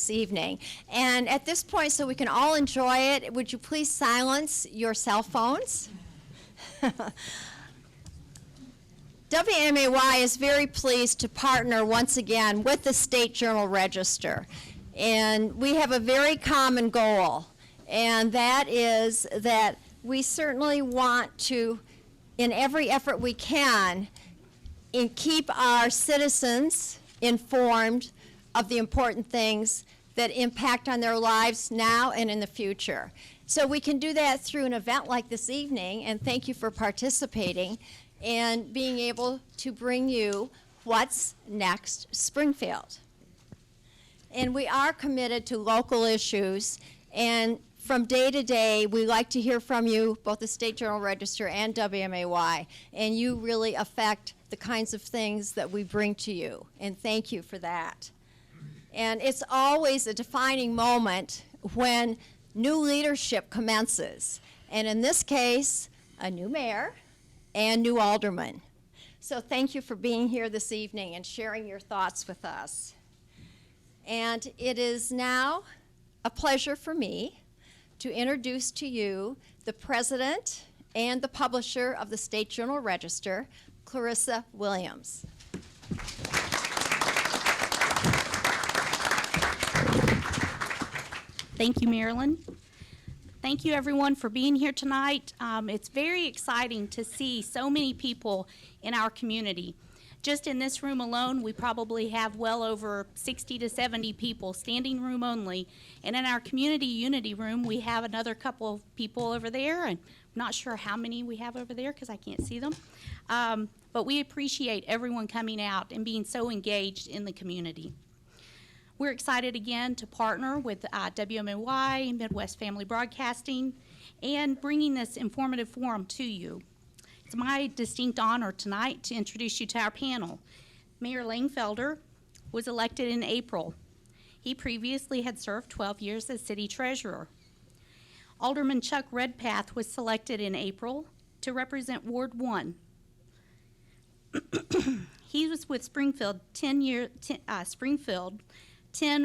this evening. And at this point, so we can all enjoy it, would you please silence your cell phones? WMAY is very pleased to partner once again with the State Journal-Register. And we have a very common goal, and that is that we certainly want to, in every effort we can, keep our citizens informed of the important things that impact on their lives now and in the future. So we can do that through an event like this evening, and thank you for participating and being able to bring you What's Next Springfield. And we are committed to local issues, and from day to day, we like to hear from you, both the State Journal-Register and WMAY, and you really affect the kinds of things that we bring to you, and thank you for that. And it's always a defining moment when new leadership commences, and in this case, a new mayor and new alderman. So thank you for being here this evening and sharing your thoughts with us. And it is now a pleasure for me to introduce to you the president and the publisher of the State Journal-Register, Clarissa Williams. Thank you, Marilyn. Thank you, everyone, for being here tonight. It's very exciting to see so many people in our community. Just in this room alone, we probably have well over 60 to 70 people, standing room only. And in our community unity room, we have another couple of people over there. And I'm not sure how many we have over there because I can't see them. But we appreciate everyone coming out and being so engaged in the community. We're excited again to partner with WMAY, Midwest Family Broadcasting, and bringing this informative forum to you. It's my distinct honor tonight to introduce you to our panel. Mayor Langfelder was elected in April. He previously had served 12 years as city treasurer. Alderman Chuck Redpath was selected in April to represent Ward 1. He was with Springfield 10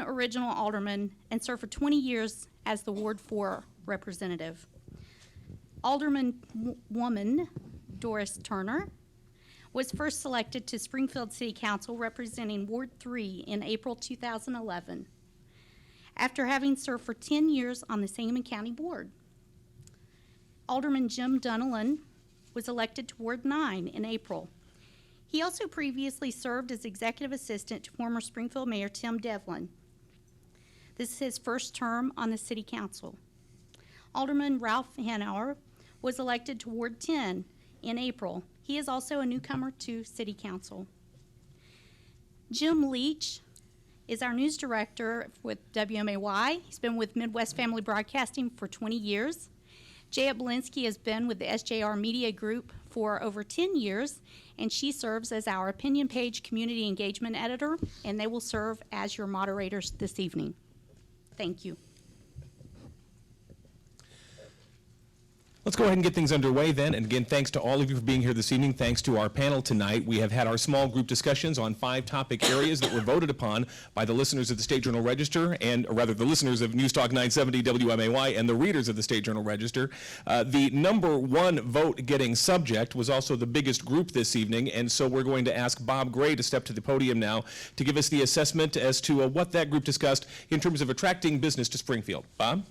original aldermen, and served for 20 years as the Ward 4 representative. Alderman-woman Doris Turner was first selected to Springfield City Council representing Ward 3 in April 2011, after having served for 10 years on the Sangamon County Board. Alderman Jim Donelan was elected to Ward 9 in April. He also previously served as executive assistant to former Springfield Mayor Tim Devlin. This is his first term on the City Council. Alderman Ralph Hanauer was elected to Ward 10 in April. He is also a newcomer to City Council. Jim Leach is our news director with WMAY. He's been with Midwest Family Broadcasting for 20 years. Jayette Bolinski has been with the SJR Media Group for over 10 years, and she serves as our opinion page community engagement editor, and they will serve as your moderators this evening. Thank you. Let's go ahead and get things underway then. And again, thanks to all of you for being here this evening. Thanks to our panel tonight. We have had our small group discussions on 5 topic areas that were voted upon by the listeners of the State Journal-Register, and or rather the listeners of News Talk 970 WMAY and the readers of the State Journal-Register. The number 1 vote getting subject was also the biggest group this evening, and so we're going to ask Bob Gray to step to the podium now to give us the assessment as to what that group discussed in terms of attracting business to Springfield. Bob?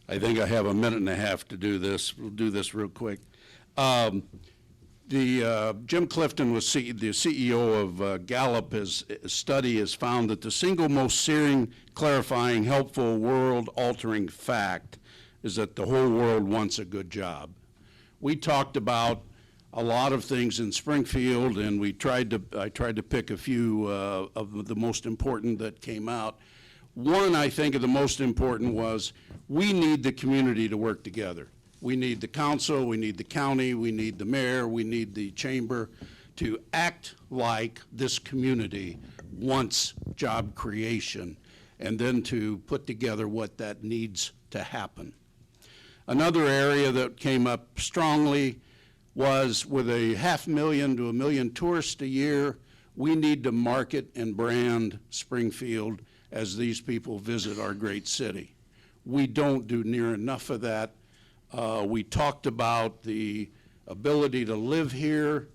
I think I have a minute and a half to do this. We'll do this real quick. Jim Clifton was the CEO of Gallup. His study has found that the single most searing, clarifying, helpful, world-altering fact is that the whole world wants a good job. We talked about a lot of things in Springfield, and I tried to pick a few of the most important that came out. One, I think, of the most important was we need the community to work together. We need the council, we need the county, we need the mayor, we need the chamber to act like this community wants job creation, and then to put together what that needs to happen. Another area that came up strongly was with a 500,000 to 1 million tourists a year, we need to market and brand Springfield as these people visit our great city. We don't do near enough of that. We talked about the ability to live here,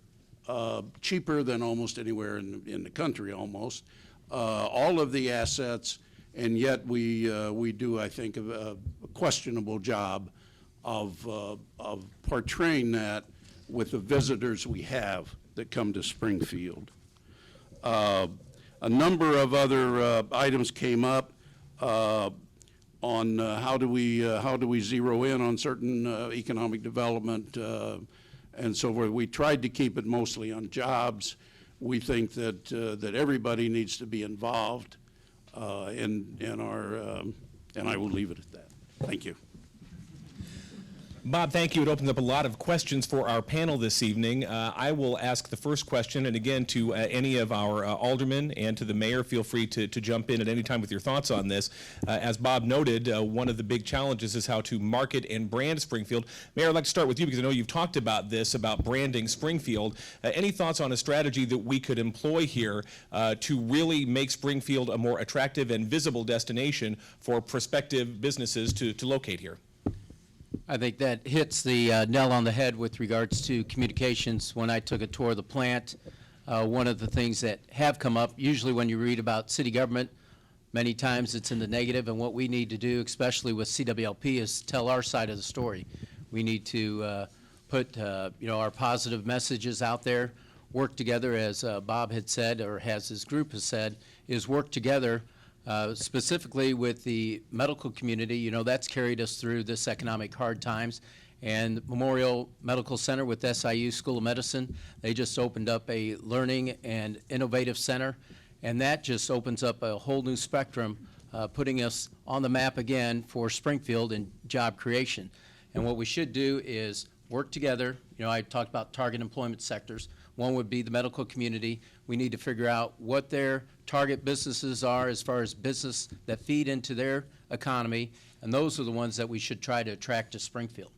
cheaper than almost anywhere in the country almost, all of the assets, and yet we do, I think, a questionable job of portraying that with the visitors we have that come to Springfield. A number of other items came up on how do we zero in on certain economic development and so forth. We tried to keep it mostly on jobs. We think that that everybody needs to be involved in our, and I will leave it at that. Thank you. Bob, thank you. It opened up a lot of questions for our panel this evening. I will ask the first question, and again, to any of our aldermen and to the mayor, feel free to jump in at any time with your thoughts on this. As Bob noted, one of the big challenges is how to market and brand Springfield. Mayor, I'd like to start with you because I know you've talked about this, about branding Springfield. Any thoughts on a strategy that we could employ here to really make Springfield a more attractive and visible destination for prospective businesses to locate here? I think that hits the nail on the head with regards to communications. When I took a tour of the plant, one of the things that have come up, usually when you read about city government, many times it's in the negative, and what we need to do, especially with CWLP, is tell our side of the story. We need to put our positive messages out there, work together, as Bob had said, or as his group has said, is work together. Specifically with the medical community, that's carried us through this economic hard times. And Memorial Medical Center with SIU School of Medicine, they just opened up a learning and innovative center, and that just opens up a whole new spectrum, putting us on the map again for Springfield and job creation. And what we should do is work together. I talked about target employment sectors. One would be the medical community. We need to figure out what their target businesses are as far as business that feed into their economy, and those are the ones that we should try to attract to Springfield.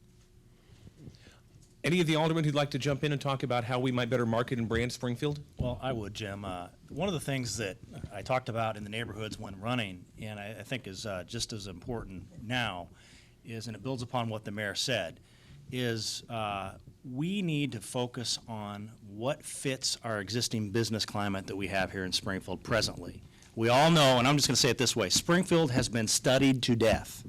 Any of the aldermen who'd like to jump in and talk about how we might better market and brand Springfield? Well, I would, Jim. One of the things that I talked about in the neighborhoods when running, and I think is just as important now, is, and it builds upon what the mayor said, is we need to focus on what fits our existing business climate that we have here in Springfield presently. We all know, and I'm just going to say it this way, Springfield has been studied to death.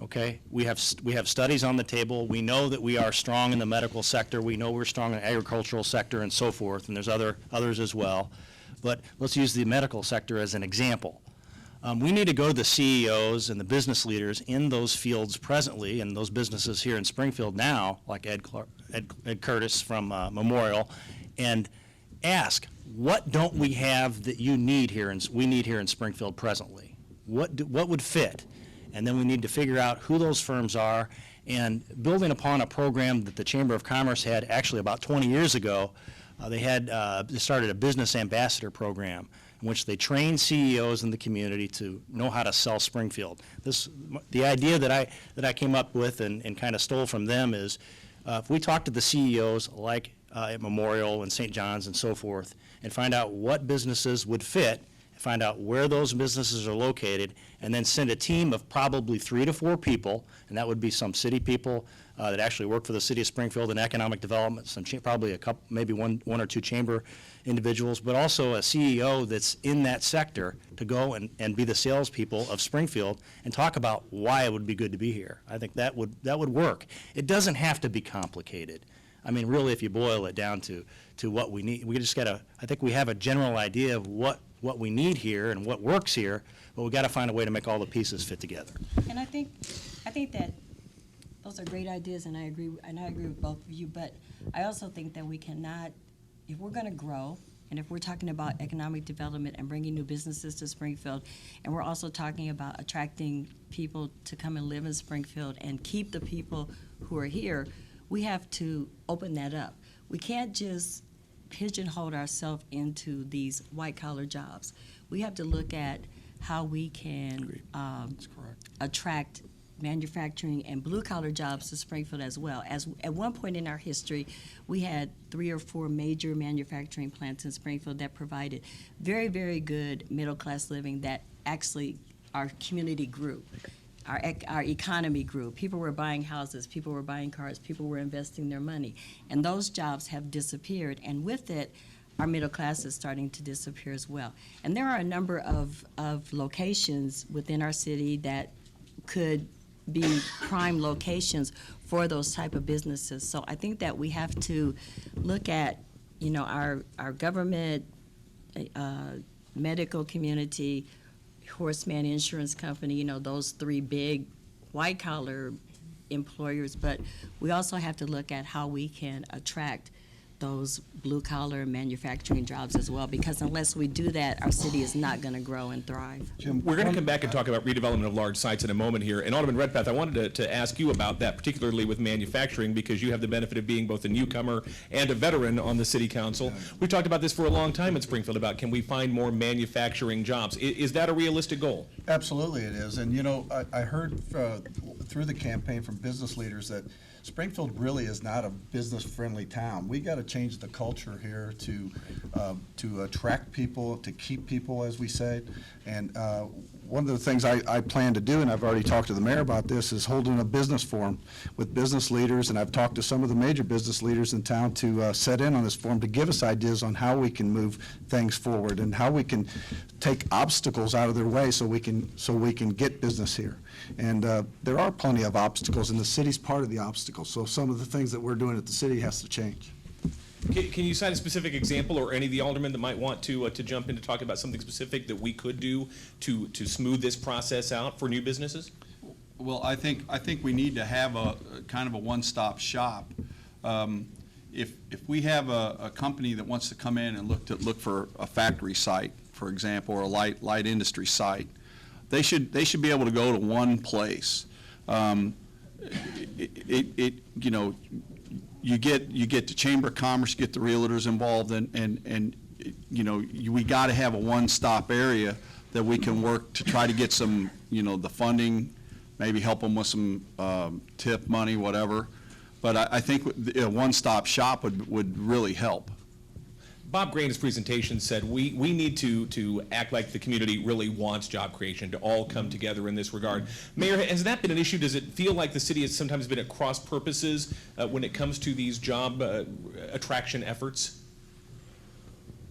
Okay? We have studies on the table. We know that we are strong in the medical sector. We know we're strong in the agricultural sector and so forth, and there's others as well. But let's use the medical sector as an example. We need to go to the CEOs and the business leaders in those fields presently, and those businesses here in Springfield now, like Ed Curtis from Memorial, and ask, what don't we have that you need here, and we need here in Springfield presently? What would fit? And then we need to figure out who those firms are, and building upon a program that the Chamber of Commerce had actually about 20 years ago, they started a business ambassador program in which they train CEOs in the community to know how to sell Springfield. The idea that I came up with and kind of stole from them is, if we talk to the CEOs like at Memorial and St. John's and so forth, and find out what businesses would fit, find out where those businesses are located, and then send a team of probably 3 to 4 people, and that would be some city people that actually work for the city of Springfield in economic development, probably a couple, maybe one or two chamber individuals, but also a CEO that's in that sector to go and be the salespeople of Springfield and talk about why it would be good to be here. I think that would work. It doesn't have to be complicated. I mean, really, if you boil it down to what we need, we just gotta, I think we have a general idea of what we need here and what works here, but we got to find a way to make all the pieces fit together. And I think that those are great ideas, and I agree with both of you. But I also think that we cannot, if we're going to grow, and if we're talking about economic development and bringing new businesses to Springfield, and we're also talking about attracting people to come and live in Springfield and keep the people who are here, we have to open that up. We can't just pigeonhole ourselves into these white-collar jobs. We have to look at how we can attract manufacturing and blue-collar jobs to Springfield as well. As at one point in our history, we had 3 or 4 major manufacturing plants in Springfield that provided very, very good middle-class living that actually our community grew. Our economy grew. People were buying houses, people were buying cars, people were investing their money. And those jobs have disappeared, and with it, our middle class is starting to disappear as well. And there are a number of locations within our city that could be prime locations for those type of businesses. So I think that we have to look at, our government, medical community, Horseman Insurance Company, those 3 big white-collar employers, but we also have to look at how we can attract those blue-collar manufacturing jobs as well, because unless we do that, our city is not going to grow and thrive. Jim, we're going to come back and talk about redevelopment of large sites in a moment here. And Alderman Redpath, I wanted to ask you about that, particularly with manufacturing, because you have the benefit of being both a newcomer and a veteran on the city council. We've talked about this for a long time in Springfield about can we find more manufacturing jobs. Is that a realistic goal? Absolutely it is. And, I heard through the campaign from business leaders that Springfield really is not a business-friendly town. We got to change the culture here to attract people, to keep people, as we say. And one of the things I plan to do, and I've already talked to the mayor about this, is holding a business forum with business leaders, and I've talked to some of the major business leaders in town to set in on this forum to give us ideas on how we can move things forward and how we can take obstacles out of their way so we can get business here. And there are plenty of obstacles, and the city's part of the obstacles. So some of the things that we're doing at the city has to change. Can you cite a specific example, or any of the aldermen that might want to jump in to talk about something specific that we could do to smooth this process out for new businesses? Well, I think we need to have a kind of a one-stop shop. If we have a company that wants to come in and look for a factory site, for example, or a light industry site, they should be able to go to one place. You get the Chamber of Commerce, get the realtors involved, and we got to have a one-stop area that we can work to try to get some, the funding, maybe help them with some tip money, whatever. But I think a one-stop shop would really help. Bob Gray in his presentation said we need to act like the community really wants job creation, to all come together in this regard. Mayor, has that been an issue? Does it feel like the city has sometimes been at cross purposes when it comes to these job attraction efforts?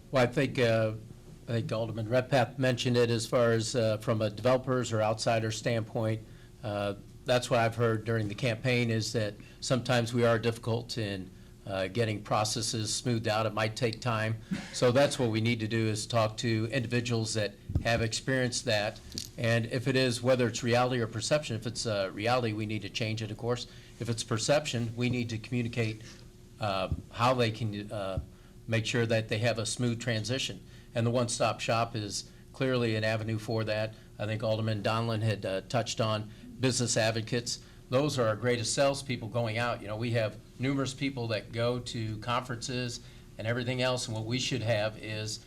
Well, I think Alderman Redpath mentioned it as far as from a developer's or outsider standpoint. That's what I've heard during the campaign, is that sometimes we are difficult in getting processes smoothed out. It might take time. So that's what we need to do, is talk to individuals that have experienced that. And if it is, whether it's reality or perception, if it's reality, we need to change it, of course. If it's perception, we need to communicate how they can make sure that they have a smooth transition. And the one-stop shop is clearly an avenue for that. I think Alderman Donelan had touched on business advocates. Those are our greatest salespeople going out. We have numerous people that go to conferences and everything else, and what we should have is,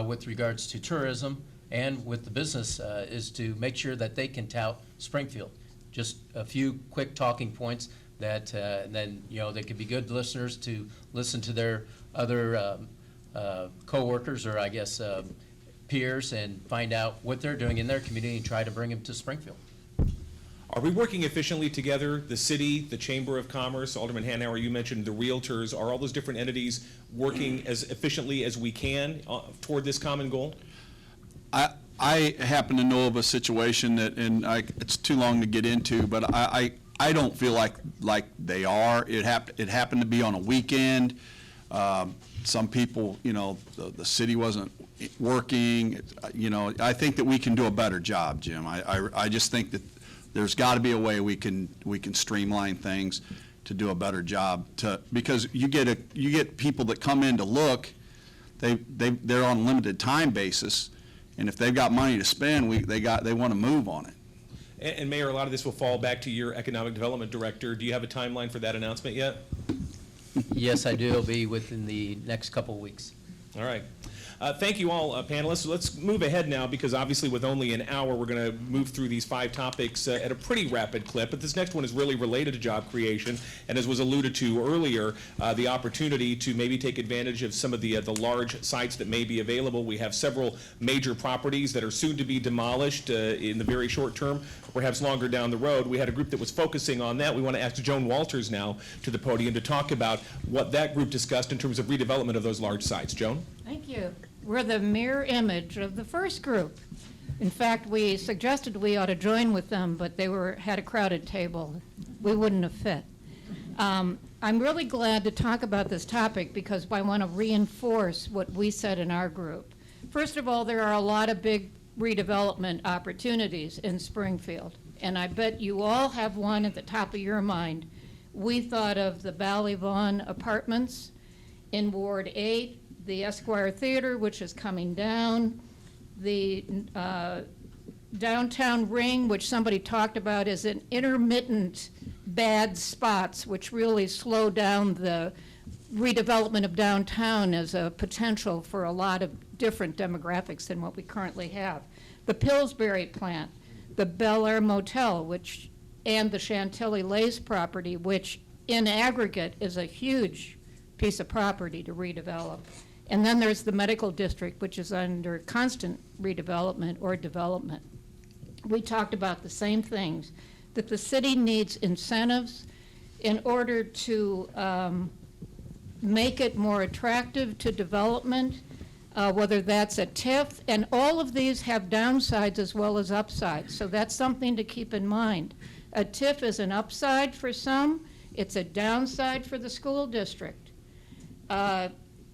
with regards to tourism and with the business, is to make sure that they can tout Springfield. Just a few quick talking points that then, they could be good listeners to listen to their other co-workers, or I guess peers, and find out what they're doing in their community and try to bring them to Springfield. Are we working efficiently together? The city, the Chamber of Commerce, Alderman Hanauer, you mentioned the realtors. Are all those different entities working as efficiently as we can toward this common goal? I happen to know of a situation that, it's too long to get into, but I don't feel like they are. It happened to be on a weekend. Some people, the city wasn't working. I think that we can do a better job, Jim. I just think that there's got to be a way we can streamline things to do a better job, because you get people that come in to look, they're on a limited time basis, and if they've got money to spend, they want to move on it. And Mayor, a lot of this will fall back to your economic development director. Do you have a timeline for that announcement yet? Yes, I do. It'll be within the next couple of weeks. All right. Thank you all, panelists. So let's move ahead now, because obviously with only an hour, we're going to move through these 5 topics at a pretty rapid clip. But this next one is really related to job creation, and as was alluded to earlier, the opportunity to maybe take advantage of some of the large sites that may be available. We have several major properties that are soon to be demolished in the very short term, perhaps longer down the road. We had a group that was focusing on that. We want to ask Joan Walters now to the podium to talk about what that group discussed in terms of redevelopment of those large sites. Joan? Thank you. We're the mirror image of the first group. In fact, we suggested we ought to join with them, but they had a crowded table. We wouldn't have fit. I'm really glad to talk about this topic because I want to reinforce what we said in our group. First of all, there are a lot of big redevelopment opportunities in Springfield, and I bet you all have one at the top of your mind. We thought of the Ballyvaughan Apartments in Ward 8, the Esquire Theater, which is coming down, the downtown ring, which somebody talked about, is an intermittent bad spots, which really slow down the redevelopment of downtown as a potential for a lot of different demographics than what we currently have. The Pillsbury plant, the Bel Air Motel, and the Chantilly Lace property, which in aggregate is a huge piece of property to redevelop. And then there's the medical district, which is under constant redevelopment or development. We talked about the same things, that the city needs incentives in order to make it more attractive to development, whether that's a TIF, and all of these have downsides as well as upsides, so that's something to keep in mind. A TIF is an upside for some, it's a downside for the school district.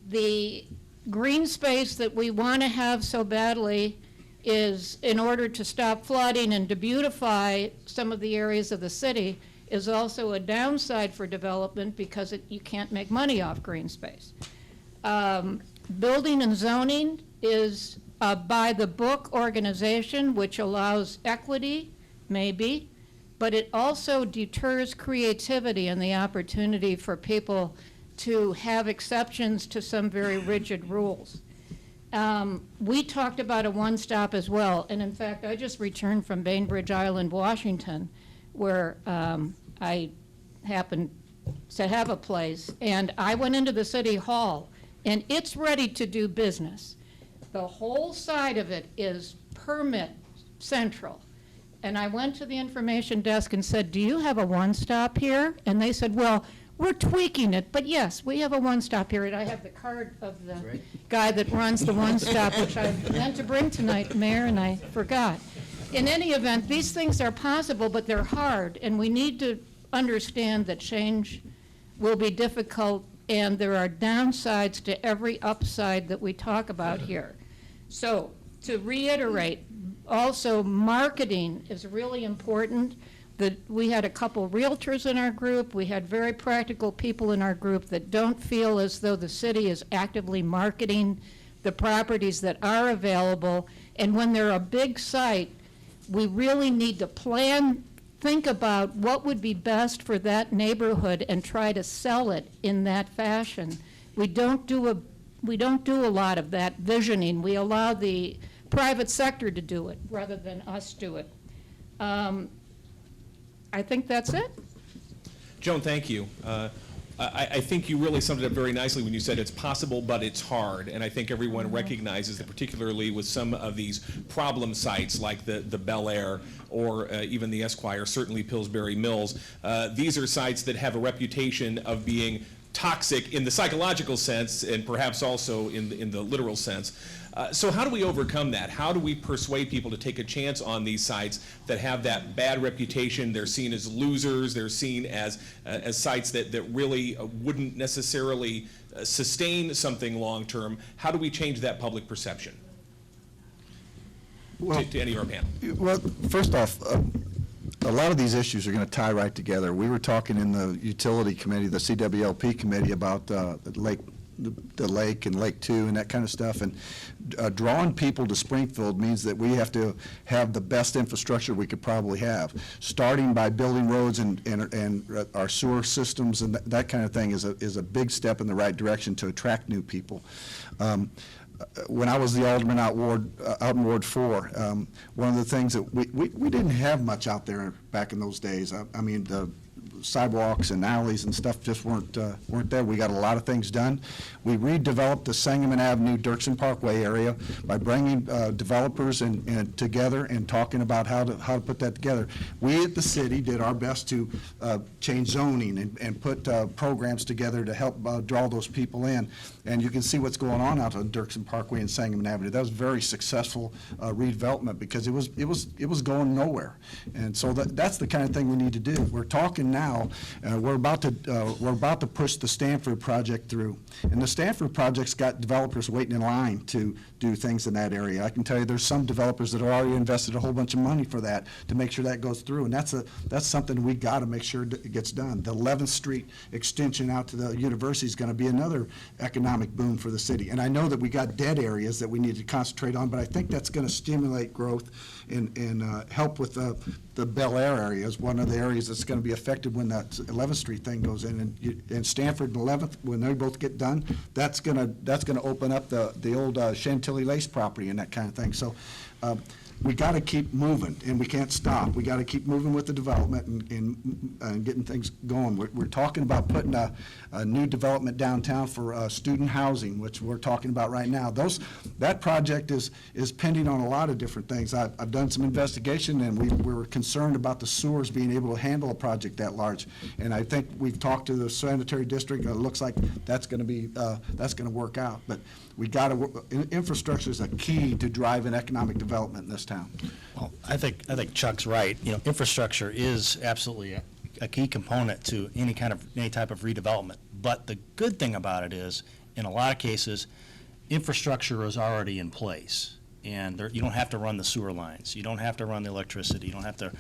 The green space that we want to have so badly is, in order to stop flooding and to beautify some of the areas of the city, is also a downside for development because you can't make money off green space. Building and zoning is a by-the-book organization which allows equity, maybe, but it also deters creativity and the opportunity for people to have exceptions to some very rigid rules. We talked about a one-stop as well, and in fact, I just returned from Bainbridge Island, Washington, where I happened to have a place, and I went into the city hall, and it's ready to do business. The whole side of it is permit central. And I went to the information desk and said, do you have a one-stop here? And they said, well, we're tweaking it, but yes, we have a one-stop here. And I have the card of the guy that runs the one-stop, which I meant to bring tonight, Mayor, and I forgot. In any event, these things are possible, but they're hard, and we need to understand that change will be difficult, and there are downsides to every upside that we talk about here. So, to reiterate, also marketing is really important. We had a couple realtors in our group. We had very practical people in our group that don't feel as though the city is actively marketing the properties that are available. And when they're a big site, we really need to think about what would be best for that neighborhood and try to sell it in that fashion. We don't do a lot of that visioning. We allow the private sector to do it rather than us do it. I think that's it. Joan, thank you. I think you really summed it up very nicely when you said it's possible, but it's hard. And I think everyone recognizes that, particularly with some of these problem sites like the Bel Air or even the Esquire, certainly Pillsbury Mills, these are sites that have a reputation of being toxic in the psychological sense and perhaps also in the literal sense. So how do we overcome that? How do we persuade people to take a chance on these sites that have that bad reputation? They're seen as losers. They're seen as sites that really wouldn't necessarily sustain something long-term. How do we change that public perception? Well, to any of our panel. Well, first off, a lot of these issues are going to tie right together. We were talking in the utility committee, the CWLP committee, about the Lake the lake and Lake 2 and that kind of stuff. And drawing people to Springfield means that we have to have the best infrastructure we could probably have, starting by building roads and our sewer systems and that kind of thing is a big step in the right direction to attract new people. When I was the alderman out in Ward 4, one of the things that we didn't have much out there back in those days. I mean, the sidewalks and alleys and stuff just weren't there. We got a lot of things done. We redeveloped the Sangamon Avenue Dirksen Parkway area by bringing developers and together and talking about how to put that together. We at the city did our best to change zoning and put programs together to help draw those people in. And you can see what's going on out on Dirksen Parkway and Sangamon Avenue. That was very successful redevelopment because it was going nowhere. And so that's the kind of thing we need to do. We're talking now. We're about to push the Stanford project through, and the Stanford project's got developers waiting in line to do things in that area. I can tell you there's some developers that have already invested a whole bunch of money for that to make sure that goes through, and that's something we got to make sure it gets done. The 11th Street extension out to the university is going to be another economic boom for the city, and I know that we got dead areas that we need to concentrate on, but I think that's going to stimulate growth and help with the Bel Air area is one of the areas that's going to be affected when that 11th Street thing goes in, and Stanford and 11th, when they both get done, that's going to open up the old Chantilly Lace property and that kind of thing. So we got to keep moving, and we can't stop. We got to keep moving with the development and getting things going. We're talking about putting a new development downtown for student housing, which we're talking about right now. That project is pending on a lot of different things. I've done some investigation, and we were concerned about the sewers being able to handle a project that large. And I think we've talked to the sanitary district. It looks like that's going to work out. But we got to. Infrastructure is a key to driving economic development in this town. Well, I think Chuck's right. Infrastructure is absolutely a key component to any type of redevelopment. But the good thing about it is, in a lot of cases, infrastructure is already in place, and you don't have to run the sewer lines. You don't have to run the electricity. You don't have to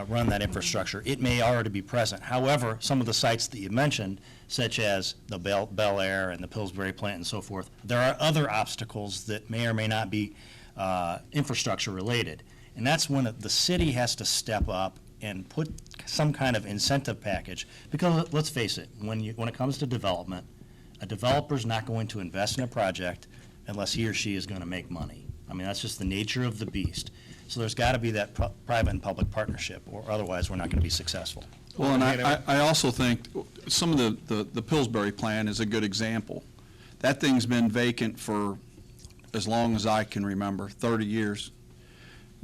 run that infrastructure. It may already be present. However, some of the sites that you mentioned, such as the Bel Air and the Pillsbury plant and so forth, there are other obstacles that may or may not be infrastructure related. And that's when the city has to step up and put some kind of incentive package. Because let's face it, when it comes to development, a developer's not going to invest in a project unless he or she is going to make money. I mean, that's just the nature of the beast. So there's got to be that private and public partnership, or otherwise we're not going to be successful. Well, and I also think some of the Pillsbury plan is a good example. That thing's been vacant for as long as I can remember, 30 years.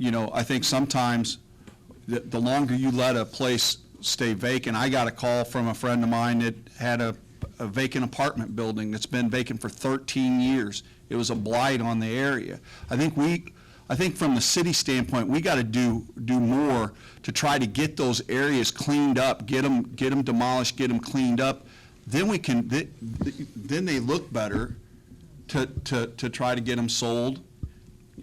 I think sometimes the longer you let a place stay vacant, I got a call from a friend of mine that had a vacant apartment building that's been vacant for 13 years. It was a blight on the area. I think from the city standpoint, we got to do more to try to get those areas cleaned up, get them demolished, get them cleaned up. Then then they look better to try to get them sold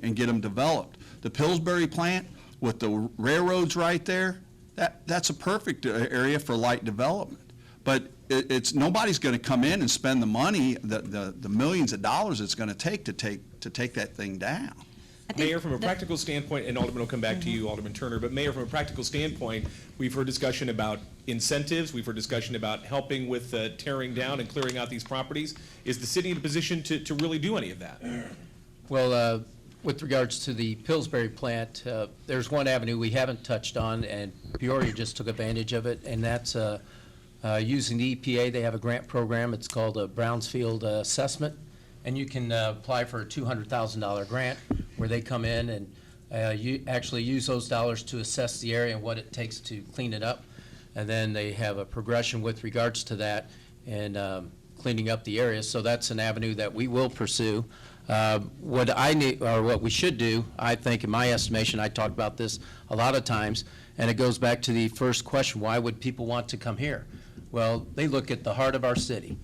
and get them developed. The Pillsbury plant with the railroads right there, that's a perfect area for light development. But it's nobody's going to come in and spend the money, the millions of dollars it's going to take that thing down. Mayor, from a practical standpoint, and Alderman will come back to you, Alderman Turner, but Mayor, from a practical standpoint, we've heard discussion about incentives, we've heard discussion about helping with tearing down and clearing out these properties. Is the city in a position to really do any of that? Well, with regards to the Pillsbury plant, there's one avenue we haven't touched on, and Peoria just took advantage of it, and that's using the EPA. They have a grant program. It's called a Brownsfield Assessment, and you can apply for a $200,000 grant where they come in and you actually use those dollars to assess the area and what it takes to clean it up. And then they have a progression with regards to that and cleaning up the area. So that's an avenue that we will pursue. What we should do, I think, in my estimation, I talk about this a lot of times, and it goes back to the first question, why would people want to come here? Well, they look at the heart of our city,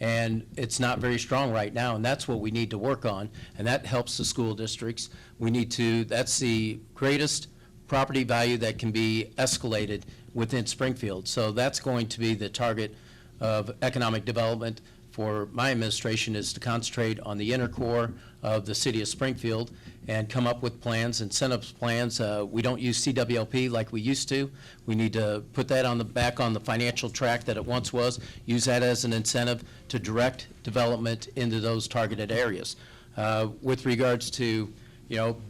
and it's not very strong right now, and that's what we need to work on, and that helps the school districts. That's the greatest property value that can be escalated within Springfield. So that's going to be the target of economic development for my administration is to concentrate on the inner core of the city of Springfield and come up with plans, incentives plans. We don't use CWLP like we used to. We need to put that back on the financial track that it once was, use that as an incentive to direct development into those targeted areas. With regards to,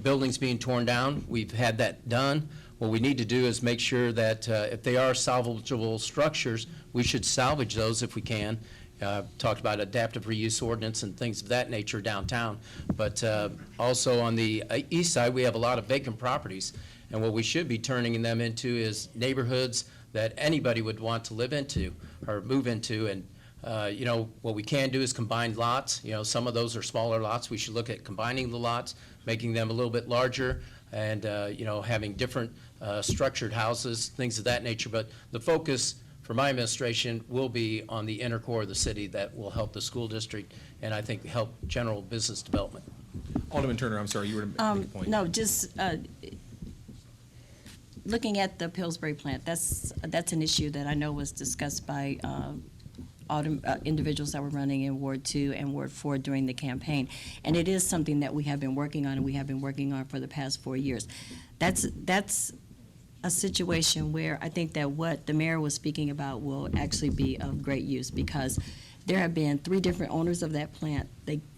buildings being torn down, we've had that done. What we need to do is make sure that if they are salvageable structures, we should salvage those if we can. Talked about adaptive reuse ordinance and things of that nature downtown. But also on the east side, we have a lot of vacant properties. And what we should be turning them into is neighborhoods that anybody would want to live into or move into. And what we can do is combine lots. Some of those are smaller lots. We should look at combining the lots, making them a little bit larger, and having different structured houses, things of that nature. But the focus for my administration will be on the inner core of the city that will help the school district and I think help general business development. Alderman Turner, I'm sorry, you were to make a point. No, just looking at the Pillsbury plant, that's an issue that I know was discussed by individuals that were running in Ward 2 and Ward 4 during the campaign. And it is something that we have been working on, and we have been working on for the past 4 years. That's a situation where I think that what the mayor was speaking about will actually be of great use, because there have been 3 different owners of that plant.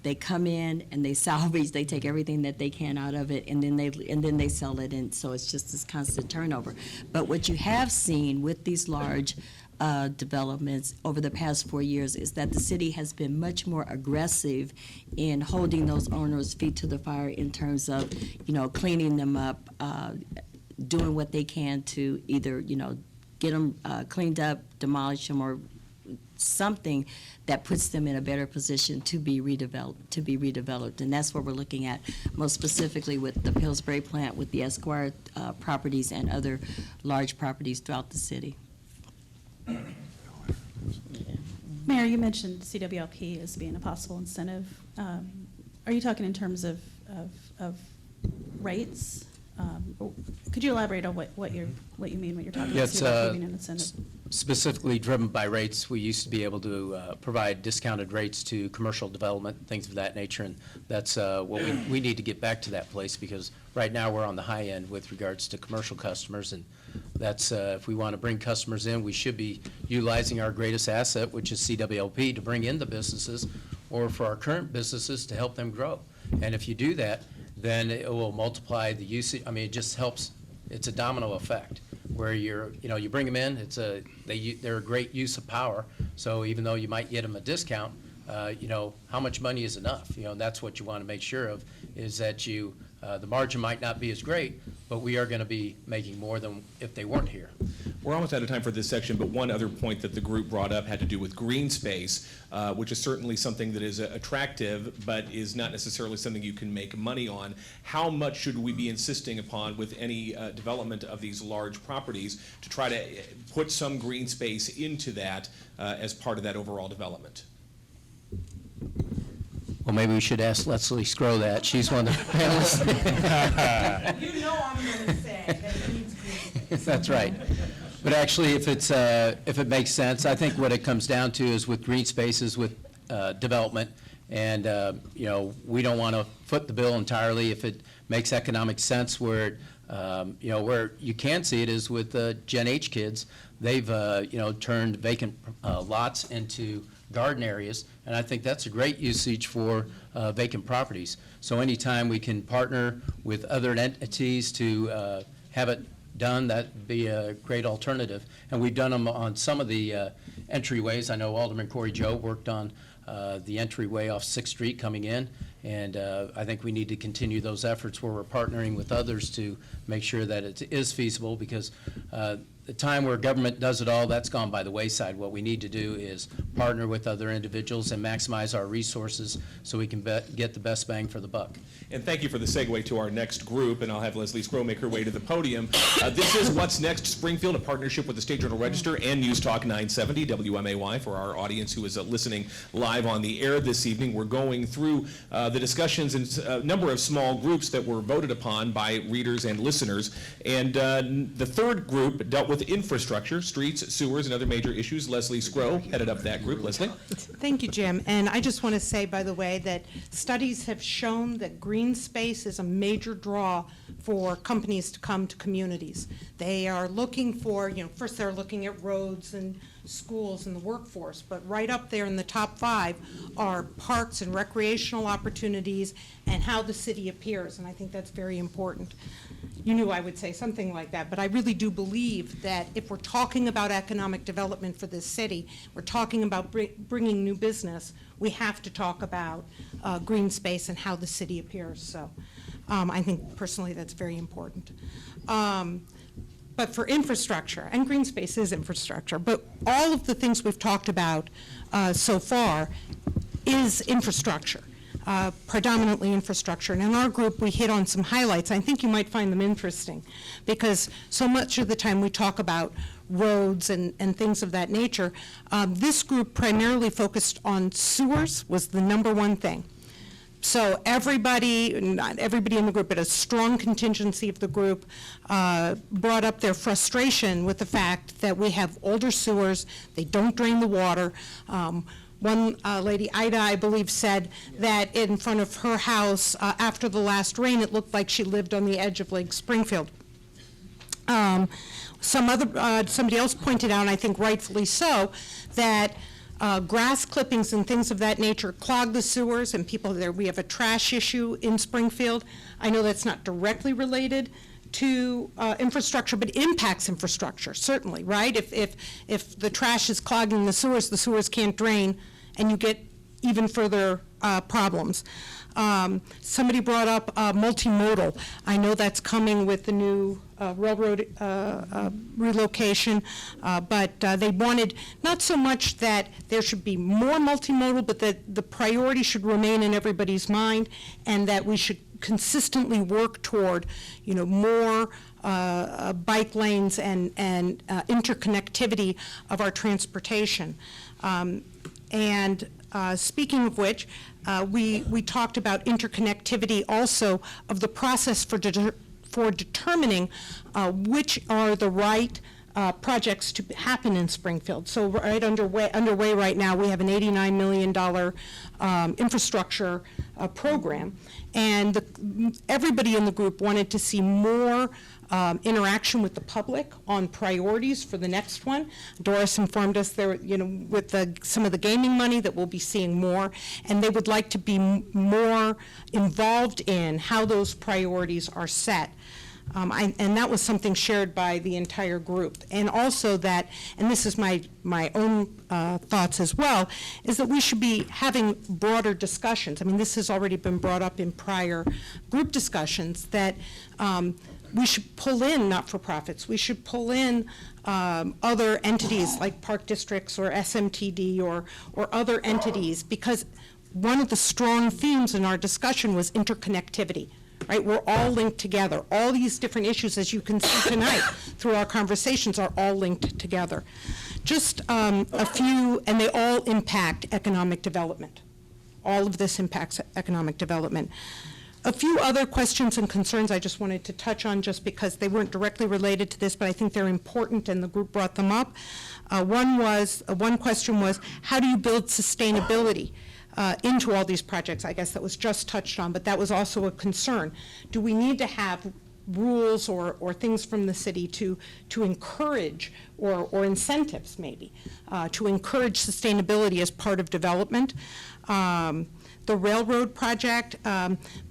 They come in and they salvage, they take everything that they can out of it, and then they sell it, and so it's just this constant turnover. But what you have seen with these large developments over the past 4 years is that the city has been much more aggressive in holding those owners' feet to the fire in terms of, cleaning them up, doing what they can to either, get them cleaned up, demolish them, or something that puts them in a better position to be redeveloped. And that's what we're looking at most specifically with the Pillsbury plant, with the Esquire properties and other large properties throughout the city. Mayor, you mentioned CWLP as being a possible incentive. Are you talking in terms of rates? Could you elaborate on what you mean when you're talking about CWLP being an incentive? Specifically driven by rates. We used to be able to provide discounted rates to commercial development, things of that nature, and that's what we need to get back to that place, because right now we're on the high end with regards to commercial customers, and that's if we want to bring customers in, we should be utilizing our greatest asset, which is CWLP, to bring in the businesses, or for our current businesses to help them grow. And if you do that, then it will multiply the usage. I mean, it just helps. It's a domino effect where you bring them in. They're a great use of power. So even though you might get them a discount, how much money is enough? And that's what you want to make sure of, is that the margin might not be as great, but we are going to be making more than if they weren't here. We're almost out of time for this section, but one other point that the group brought up had to do with green space, which is certainly something that is attractive, but is not necessarily something you can make money on. How much should we be insisting upon with any development of these large properties to try to put some green space into that as part of that overall development? Well, maybe we should ask Leslie Scrow that. She's one of the panelists. You know I'm going to say that it needs green space. That's right. But actually, if it makes sense, I think what it comes down to is with green spaces, with development, and we don't want to foot the bill entirely. If it makes economic sense, where you can see it is with Gen H kids. They've turned vacant lots into garden areas, and I think that's a great usage for vacant properties. So anytime we can partner with other entities to have it done, that'd be a great alternative. And we've done them on some of the entryways. I know Alderman Corey Joe worked on the entryway off 6th Street coming in, and I think we need to continue those efforts where we're partnering with others to make sure that it is feasible, because the time where government does it all, that's gone by the wayside. What we need to do is partner with other individuals and maximize our resources so we can get the best bang for the buck. And thank you for the segue to our next group, and I'll have Leslie Scrow make her way to the podium. This is What's Next Springfield, a partnership with the State Journal Register and News Talk 970 WMAY. For our audience who is listening live on the air this evening, we're going through the discussions in a number of small groups that were voted upon by readers and listeners. And the third group dealt with with infrastructure, streets, sewers, and other major issues. Leslie Scrow headed up that group. Leslie? Thank you, Jim. And I just want to say, by the way, that studies have shown that green space is a major draw for companies to come to communities. They are looking for, first they're looking at roads and schools and the workforce, but right up there in the top 5 are parks and recreational opportunities and how the city appears, and I think that's very important. You knew I would say something like that, but I really do believe that if we're talking about economic development for this city, we're talking about bringing new business, we have to talk about green space and how the city appears. So I think personally that's very important. But for infrastructure, and green space is infrastructure, but all of the things we've talked about so far is infrastructure. Predominantly infrastructure. And in our group, we hit on some highlights. I think you might find them interesting because so much of the time we talk about roads and things of that nature. This group primarily focused on sewers was the #1 thing. So everybody, not everybody in the group, but a strong contingency of the group brought up their frustration with the fact that we have older sewers, they don't drain the water. One lady, Ida, I believe, said that in front of her house, after the last rain, it looked like she lived on the edge of Lake Springfield. Somebody else pointed out, and I think rightfully so, that grass clippings and things of that nature clog the sewers, and people there, we have a trash issue in Springfield. I know that's not directly related to infrastructure, but impacts infrastructure, certainly, right? If the trash is clogging the sewers can't drain, and you get even further problems. Somebody brought up multimodal. I know that's coming with the new railroad relocation, but they wanted not so much that there should be more multimodal, but that the priority should remain in everybody's mind, and that we should consistently work toward, more bike lanes and interconnectivity of our transportation. And speaking of which, we talked about interconnectivity also of the process for determining which are the right projects to happen in Springfield. So right underway right now, we have an $89 million infrastructure program, and everybody in the group wanted to see more interaction with the public on priorities for the next one. Doris informed us there, with some of the gaming money that we'll be seeing more, and they would like to be more involved in how those priorities are set. And that was something shared by the entire group. And also that, and this is my own thoughts as well, is that we should be having broader discussions. I mean, this has already been brought up in prior group discussions, that we should pull in not-for-profits. We should pull in other entities like park districts or SMTD or other entities, because one of the strong themes in our discussion was interconnectivity. Right, we're all linked together. All these different issues, as you can see tonight through our conversations, are all linked together. Just a few, and they all impact economic development. All of this impacts economic development. A few other questions and concerns I just wanted to touch on, just because they weren't directly related to this, but I think they're important, and the group brought them up. One question was, how do you build sustainability into all these projects? I guess that was just touched on, but that was also a concern. Do we need to have rules or things from the city to encourage, or incentives maybe, to encourage sustainability as part of development? The railroad project,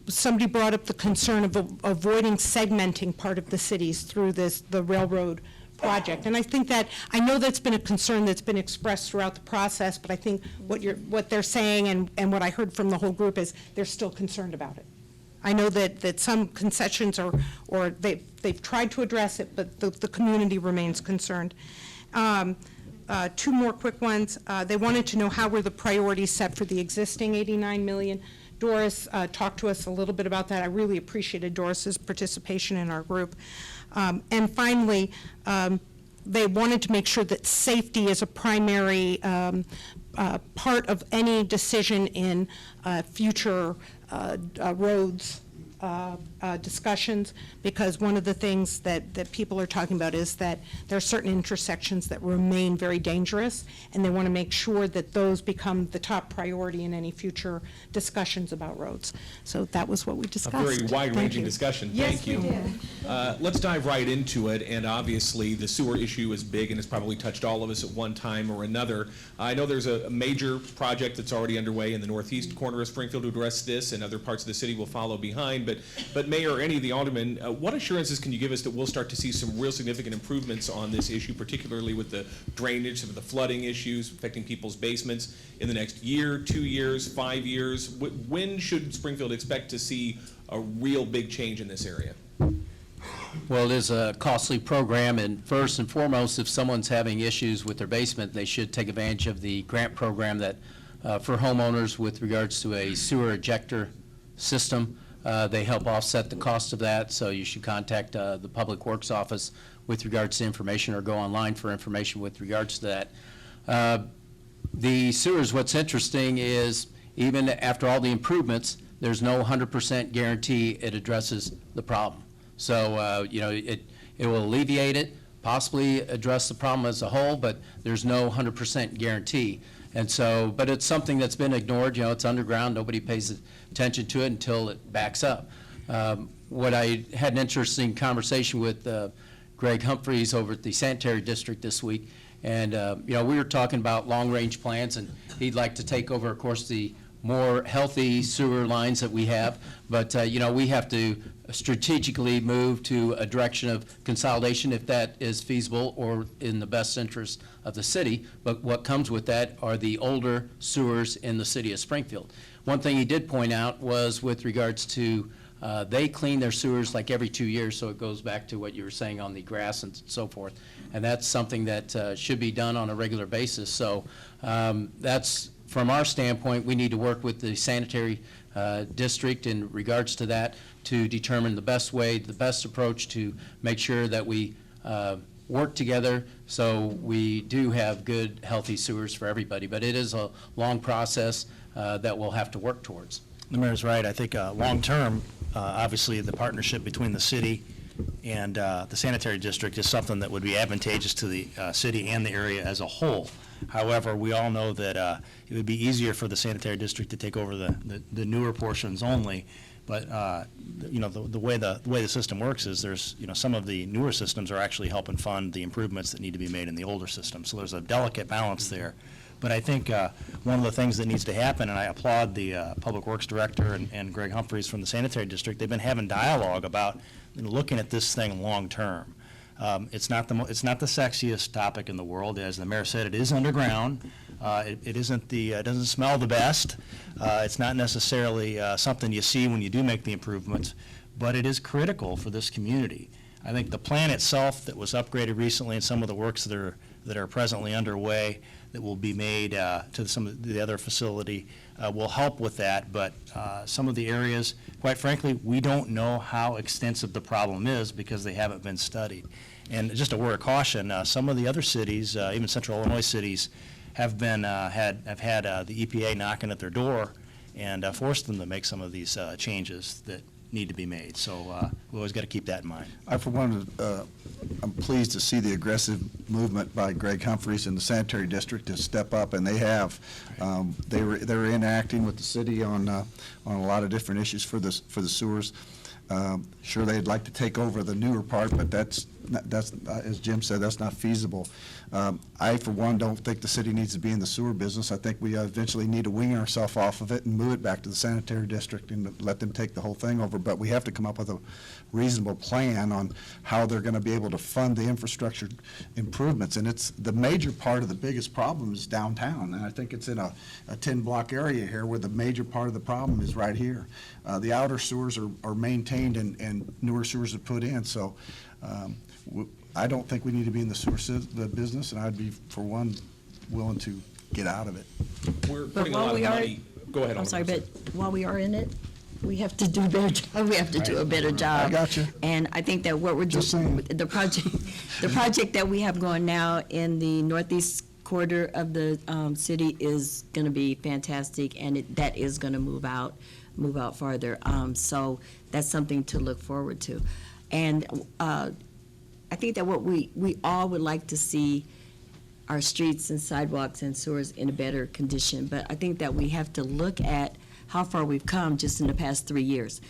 somebody brought up the concern of avoiding segmenting part of the cities through the railroad project. And I think that, I know that's been a concern that's been expressed throughout the process, but I think what they're saying and what I heard from the whole group is they're still concerned about it. I know that some concessions or they've tried to address it, but the community remains concerned. Two more quick ones. They wanted to know how were the priorities set for the existing $89 million. Doris talked to us a little bit about that. I really appreciated Doris's participation in our group. And finally, they wanted to make sure that safety is a primary part of any decision in future roads discussions, because one of the things that people are talking about is that there are certain intersections that remain very dangerous, and they want to make sure that those become the top priority in any future discussions about roads. So that was what we A discussed. very Thank wide-ranging you. discussion. Yes, Thank you. we did. Let's dive right into it, and obviously, the sewer issue is big, and it's probably touched all of us at one time or another. I know there's a major project that's already underway in the northeast corner of Springfield to address this, and other parts of the city will follow behind, but Mayor, any of the aldermen, what assurances can you give us that we'll start to see some real significant improvements on this issue, particularly with the drainage, some of the flooding issues affecting people's basements in the next year, 2 years, 5 years? When should Springfield expect to see a real big change in this area? Well, it is a costly program, and first and foremost, if someone's having issues with their basement, they should take advantage of the grant program that, for homeowners with regards to a sewer ejector system. They help offset the cost of that, so you should contact the Public Works Office with regards to information, or go online for information with regards to that. The sewers, what's interesting is, even after all the improvements, there's no 100% guarantee it addresses the problem. So, it will alleviate it, possibly address the problem as a whole, but there's no 100% guarantee. And so, but it's something that's been ignored, it's underground, nobody pays attention to it until it backs up. What I had an interesting conversation with Greg Humphreys over at the sanitary district this week, and, we were talking about long-range plans, and he'd like to take over, of course, the more healthy sewer lines that we have, but, we have to strategically move to a direction of consolidation if that is feasible or in the best interest of the city. But what comes with that are the older sewers in the city of Springfield. One thing he did point out was with regards to, they clean their sewers like every 2 years, so it goes back to what you were saying on the grass and so forth. And that's something that should be done on a regular basis. So that's, from our standpoint, we need to work with the sanitary district in regards to that to determine the best way, the best approach to make sure that we work together so we do have good, healthy sewers for everybody. But it is a long process that we'll have to work towards. The mayor's right. I think long-term, obviously, the partnership between the city and the sanitary district is something that would be advantageous to the city and the area as a whole. However, we all know that it would be easier for the sanitary district to take over the newer portions only. But the way the system works is there's some of the newer systems are actually helping fund the improvements that need to be made in the older system. So there's a delicate balance there. But I think one of the things that needs to happen, and I applaud the Public Works Director and Greg Humphreys from the sanitary district, they've been having dialogue about looking at this thing long-term. It's not the sexiest topic in the world. As the mayor said, it is underground. It doesn't smell the best. It's not necessarily something you see when you do make the improvements, but it is critical for this community. I think the plan itself that was upgraded recently, and some of the works that are presently underway that will be made to some of the other facility will help with that. But some of the areas, quite frankly, we don't know how extensive the problem is because they haven't been studied. And just a word of caution, some of the other cities, even Central Illinois cities, have been had the EPA knocking at their door and forced them to make some of these changes that need to be made. So we always got to keep that in mind. I, for one, I'm pleased to see the aggressive movement by Greg Humphreys and the sanitary district to step up, and they have. They're enacting with the city on a lot of different issues for the sewers. Sure, they'd like to take over the newer part, but that's as Jim said, that's not feasible. I, for one, don't think the city needs to be in the sewer business. I think we eventually need to wing ourselves off of it and move it back to the sanitary district and let them take the whole thing over. But we have to come up with a reasonable plan on how they're going to be able to fund the infrastructure improvements. And it's the major part of the biggest problem is downtown. And I think it's in a 10-block area here where the major part of the problem is right here. The outer sewers are maintained and newer sewers are put in. So I don't think we need to be in the business, and I'd be, for one, willing to get out of it. We're putting a lot of money. Go ahead. I'm sorry, but while we are in it, we have to do a better job. We have to do a better job. I got you. And I think that what we're Just doing, saying. the project that we have going now in the northeast quarter of the city is going to be fantastic, and that is going to move out farther. So that's something to look forward to. And I think that what we all would like to see our streets and sidewalks and sewers in a better condition. But I think that we have to look at how far we've come just in the past 3 years.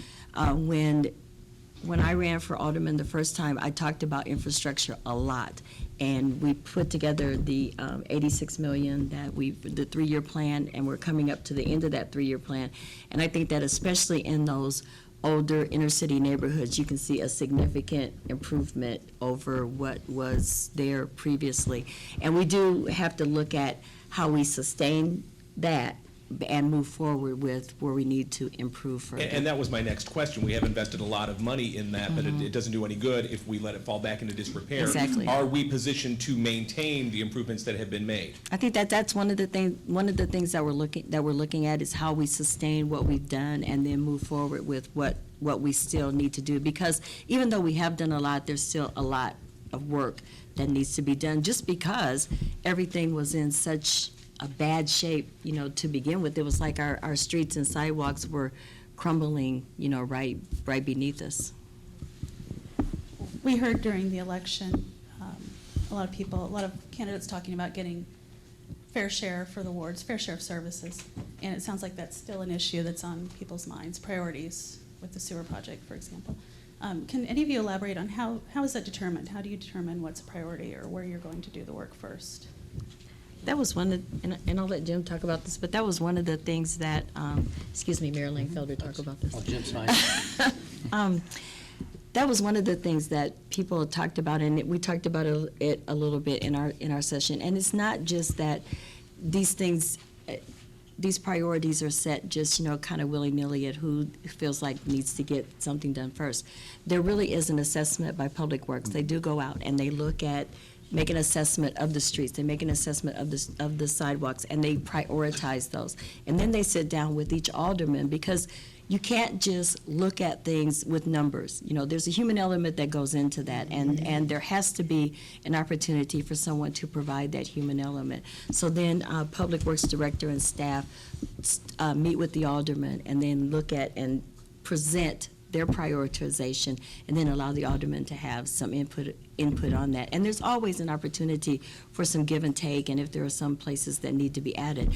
When I ran for alderman the first time, I talked about infrastructure a lot. And we put together the $86 million the 3-year plan, and we're coming up to the end of that 3-year plan. And I think that especially in those older inner-city neighborhoods, you can see a significant improvement over what was there previously. And we do have to look at how we sustain that and move forward with where we need to improve further. And that was my next question. We have invested a lot of money in that, but it doesn't do any good if we let it fall back into disrepair. Exactly. Are we positioned to maintain the improvements that have been made? I think that's one of the things that we're looking at is how we sustain what we've done and then move forward with what we still need to do. Because even though we have done a lot, there's still a lot of work that needs to be done, just because everything was in such a bad shape, to begin with. It was like our streets and sidewalks were crumbling, right beneath us. We heard during the election, a lot of candidates talking about getting fair share for the wards, fair share of services. And it sounds like that's still an issue that's on people's minds, priorities with the sewer project, for example. Can any of you elaborate on how is that determined? How do you determine what's a priority or where you're going to do the work first? That was one of, and I'll let Jim talk about this, but that was one of the things that, Mayor Langfelder, talk about this. Oh, Jim's fine. That was one of the things that people talked about, and we talked about it a little bit in our session. And it's not just that these things, these priorities are set just, kind of willy-nilly at who feels like needs to get something done first. There really is an assessment by Public Works. They do go out and they look at, make an assessment of the streets, they make an assessment of the sidewalks, and they prioritize those. And then they sit down with each alderman, because you can't just look at things with numbers. There's a human element that goes into that, and there has to be an opportunity for someone to provide that human element. So then Public Works Director and staff meet with the alderman and then look at and present their prioritization, and then allow the alderman to have some input on that. And there's always an opportunity for some give and take, and if there are some places that need to be added.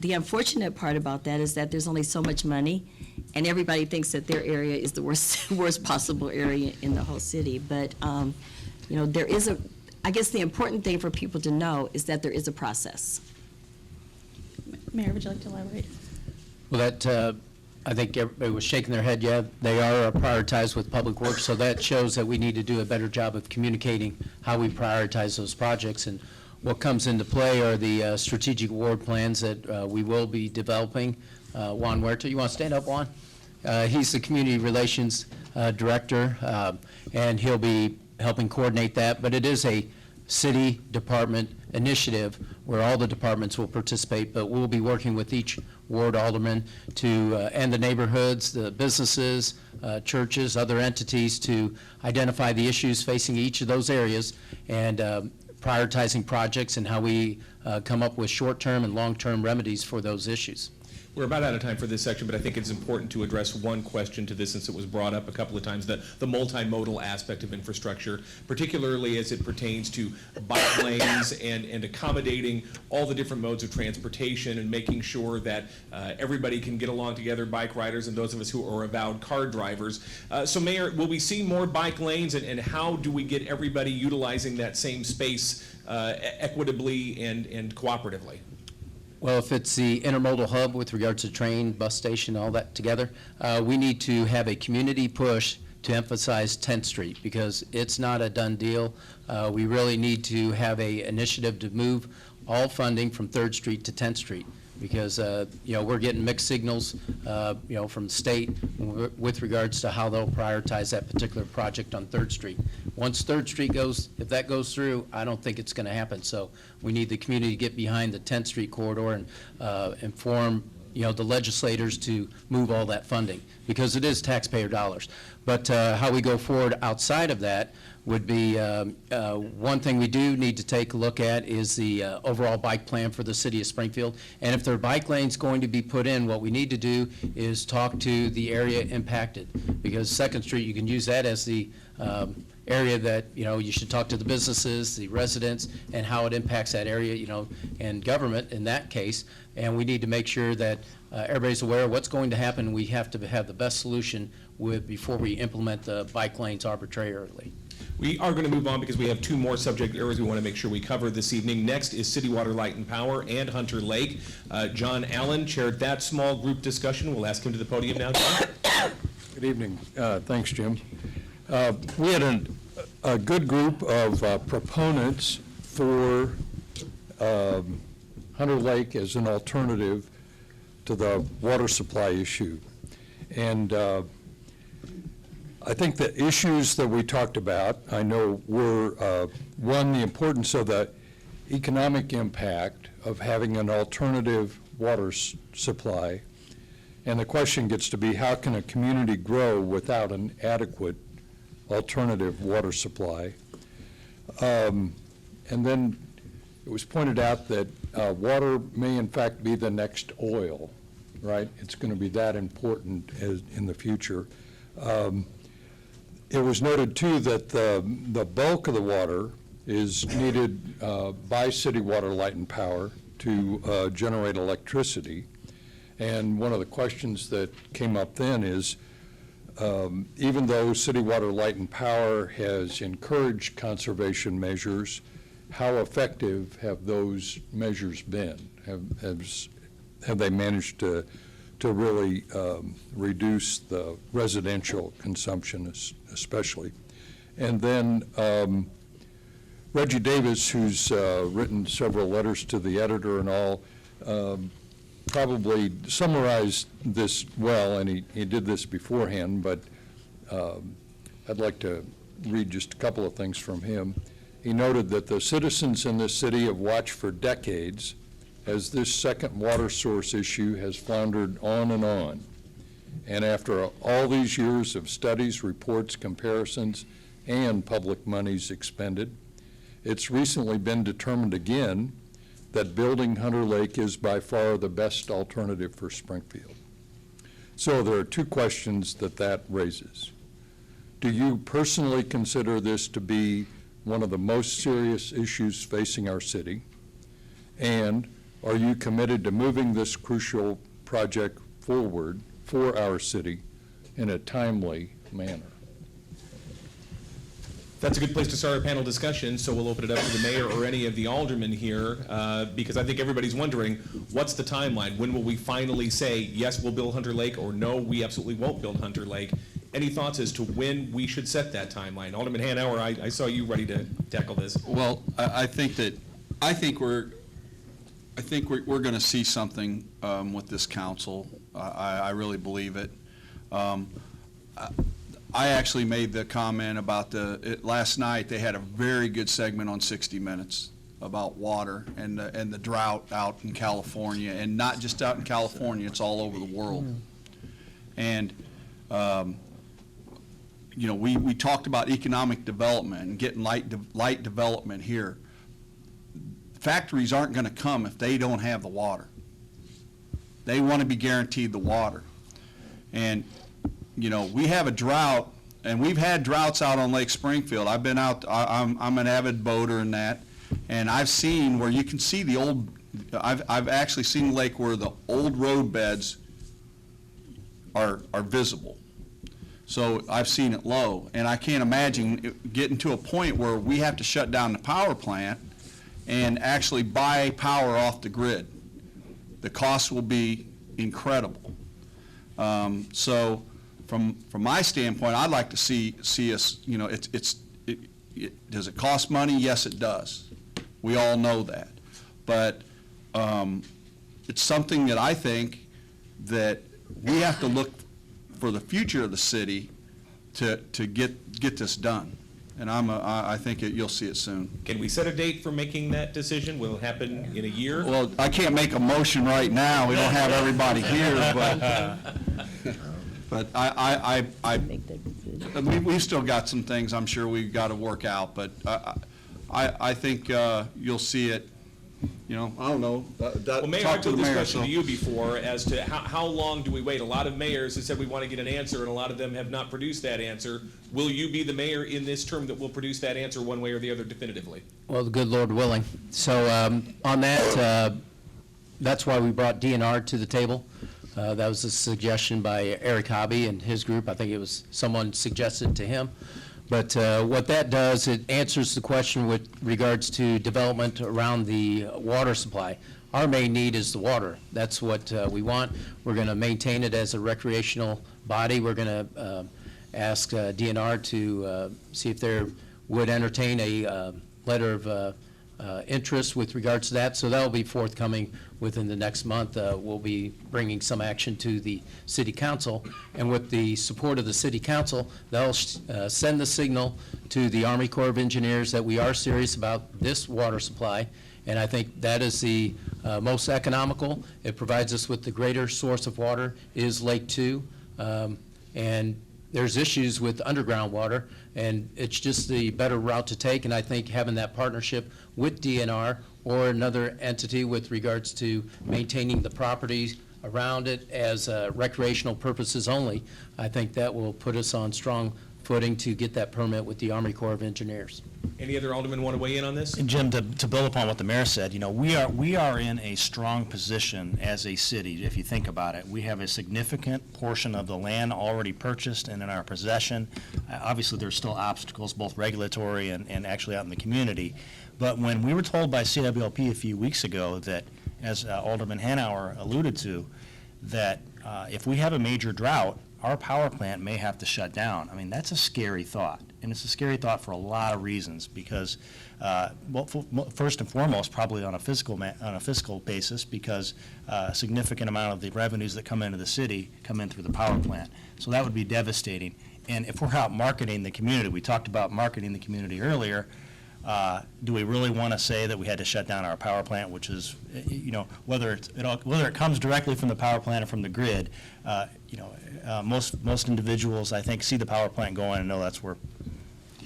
The unfortunate part about that is that there's only so much money, and everybody thinks that their area is the worst possible area in the whole city. But there is I guess the important thing for people to know is that there is a process. Mayor, would you like to elaborate? Well, that, I think everybody was shaking their head. Yeah, they are prioritized with Public Works, so that shows that we need to do a better job of communicating how we prioritize those projects. And what comes into play are the strategic award plans that we will be developing. Juan Huerta, you want to stand up, Juan? He's the Community Relations Director, and he'll be helping coordinate that. But it is a city department initiative where all the departments will participate, but we'll be working with each ward alderman to, and the neighborhoods, the businesses, churches, other entities, to identify the issues facing each of those areas, and prioritizing projects and how we come up with short-term and long-term remedies for those issues. We're about out of time for this section, but I think it's important to address one question to this, since it was brought up a couple of times, the multimodal aspect of infrastructure, particularly as it pertains to bike lanes and accommodating all the different modes of transportation and making sure that everybody can get along together, bike riders and those of us who are avowed car drivers. So Mayor, will we see more bike lanes, and how do we get everybody utilizing that same space equitably and cooperatively? Well, if it's the intermodal hub with regards to train, bus station, all that together, we need to have a community push to emphasize 10th Street, because it's not a done deal. We really need to have an initiative to move all funding from 3rd Street to 10th Street, because we're getting mixed signals from the state with regards to how they'll prioritize that particular project on 3rd Street. Once 3rd Street goes, if that goes through, I don't think it's going to happen. So we need the community to get behind the 10th Street corridor and inform the legislators to move all that funding, because it is taxpayer dollars. But how we go forward outside of that would be, one thing we do need to take a look at is the overall bike plan for the city of Springfield. And if there are bike lanes going to be put in, what we need to do is talk to the area impacted, because Second Street, you can use that as the area that, you should talk to the businesses, the residents, and how it impacts that area, and government in that case. And we need to make sure that everybody's aware of what's going to happen. We have to have the best solution before we implement the bike lanes arbitrarily. We are going to move on because we have two more subject areas we want to make sure we cover this evening. Next is City Water, Light and Power and Hunter Lake. John Allen chaired that small group discussion. We'll ask him to the podium now. John? Good evening. Thanks, Jim. We had a good group of proponents for Hunter Lake as an alternative to the water supply issue. And I think the issues that we talked about, I know, were, one, the importance of the economic impact of having an alternative water supply. And the question gets to be, how can a community grow without an adequate alternative water supply? And then it was pointed out that water may in fact be the next oil, right? It's going to be that important in the future. It was noted too that the bulk of the water is needed by city water, light and power to generate electricity. And one of the questions that came up then is, even though city water, light and power has encouraged conservation measures, how effective have those measures been? Have they managed to really reduce the residential consumption especially? And then Reggie Davis, who's written several letters to the editor and all, probably summarized this well, and he did this beforehand, but I'd like to read just a couple of things from him. He noted that the citizens in this city have watched for decades as this second water source issue has floundered on. And after all these years of studies, reports, comparisons, and public monies expended, it's recently been determined again that building Hunter Lake is by far the best alternative for Springfield. So there are two questions that raises. Do you personally consider this to be one of the most serious issues facing our city? And are you committed to moving this crucial project forward for our city in a timely manner? That's a good place to start our panel discussion, so we'll open it up to the mayor or any of the aldermen here, because I think everybody's wondering, what's the timeline? When will we finally say, yes, we'll build Hunter Lake, or no, we absolutely won't build Hunter Lake? Any thoughts as to when we should set that timeline? Alderman Hanauer, I saw you ready to tackle this. Well, I think we're going to see something with this council. I really believe it. I actually made the comment about last night. They had a very good segment on 60 Minutes about water and the drought out in California, and not just out in California. It's all over the world. And we talked about economic development and getting light development here. Factories aren't going to come if they don't have the water. They want to be guaranteed the water. And, we have a drought, and we've had droughts out on Lake Springfield. I've been out, I'm an avid boater in that, and I've seen where you can see the old, I've actually seen the lake where the old road beds are visible. So I've seen it low, and I can't imagine getting to a point where we have to shut down the power plant and actually buy power off the grid. The cost will be incredible. So from my standpoint, I'd like to see us, does it cost money? Yes, it does. We all know that. But it's something that I think that we have to look for the future of the city to get this done. And I think you'll see it soon. Can we set a date for making that decision? Will it happen in a year? Well, I can't make a motion right now. We don't have everybody here, but we've still got some things I'm sure we've got to work out, but I think you'll see it, I don't know. Well, Mayor, I put this question to you before as to how long do we wait? A lot of mayors have said we want to get an answer, and a lot of them have not produced that answer. Will you be the mayor in this term that will produce that answer one way or the other definitively? Well, the good Lord willing. So on that, that's why we brought DNR to the table. That was a suggestion by Eric Hobby and his group. I think it was someone suggested to him. But what that does, it answers the question with regards to development around the water supply. Our main need is the water. That's what we want. We're going to maintain it as a recreational body. We're going to ask DNR to see if they would entertain a letter of interest with regards to that. So that'll be forthcoming within the next month. We'll be bringing some action to the city council, and with the support of the city council, they'll send the signal to the Army Corps of Engineers that we are serious about this water supply, and I think that is the most economical. It provides us with the greater source of water is Lake 2, and there's issues with underground water, and it's just the better route to take, and I think having that partnership with DNR or another entity with regards to maintaining the properties around it as recreational purposes only, I think that will put us on strong footing to get that permit with the Army Corps of Engineers. Any other aldermen want to weigh in on this? And Jim, to build upon what the mayor said, we are in a strong position as a city, if you think about it. We have a significant portion of the land already purchased and in our possession. Obviously, there's still obstacles, both regulatory and actually out in the community. But when we were told by CWLP a few weeks ago that, as Alderman Hanauer alluded to, that if we have a major drought, our power plant may have to shut down. I mean, that's a scary thought. And it's a scary thought for a lot of reasons because, first and foremost, probably on a fiscal basis, because a significant amount of the revenues that come into the city come in through the power plant. So that would be devastating. And if we're out marketing the community, we talked about marketing the community earlier, do we really want to say that we had to shut down our power plant, which is, whether it comes directly from the power plant or from the grid, most individuals, I think, see the power plant going and know that's where.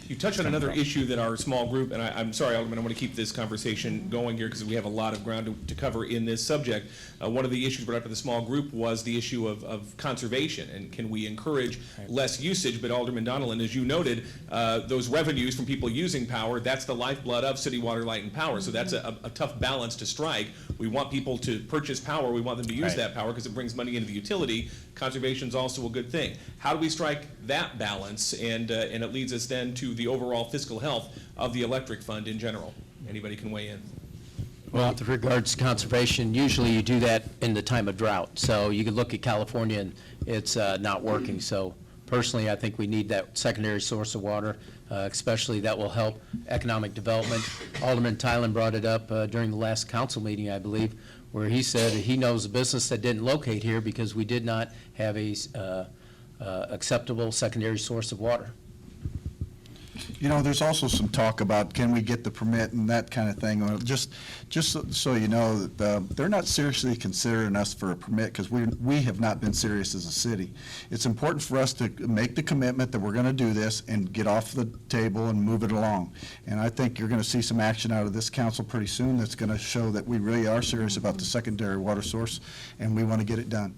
You touched on another issue that our small group, and I'm sorry, Alderman, I want to keep this conversation going here because we have a lot of ground to cover in this subject. One of the issues brought up in the small group was the issue of conservation, and can we encourage less usage? But Alderman Donelan, as you noted, those revenues from people using power, that's the lifeblood of city water, light, and power. So that's a tough balance to strike. We want people to purchase power. We want them to use that power because it brings money into the utility. Conservation is also a good thing. How do we strike that balance? And it leads us then to the overall fiscal health of the electric fund in general. Anybody can weigh in. Well, with regards to conservation, usually you do that in the time of drought. So you could look at California and it's not working. So personally, I think we need that secondary source of water, especially that will help economic development. Alderman Tylen brought it up during the last council meeting, I believe, where he said he knows a business that didn't locate here because we did not have a acceptable secondary source of water. There's also some talk about can we get the permit and that kind of thing. Just so you know, that they're not seriously considering us for a permit because we have not been serious as a city. It's important for us to make the commitment that we're going to do this and get off the table and move it along. And I think you're going to see some action out of this council pretty soon that's going to show that we really are serious about the secondary water source and we want to get it done.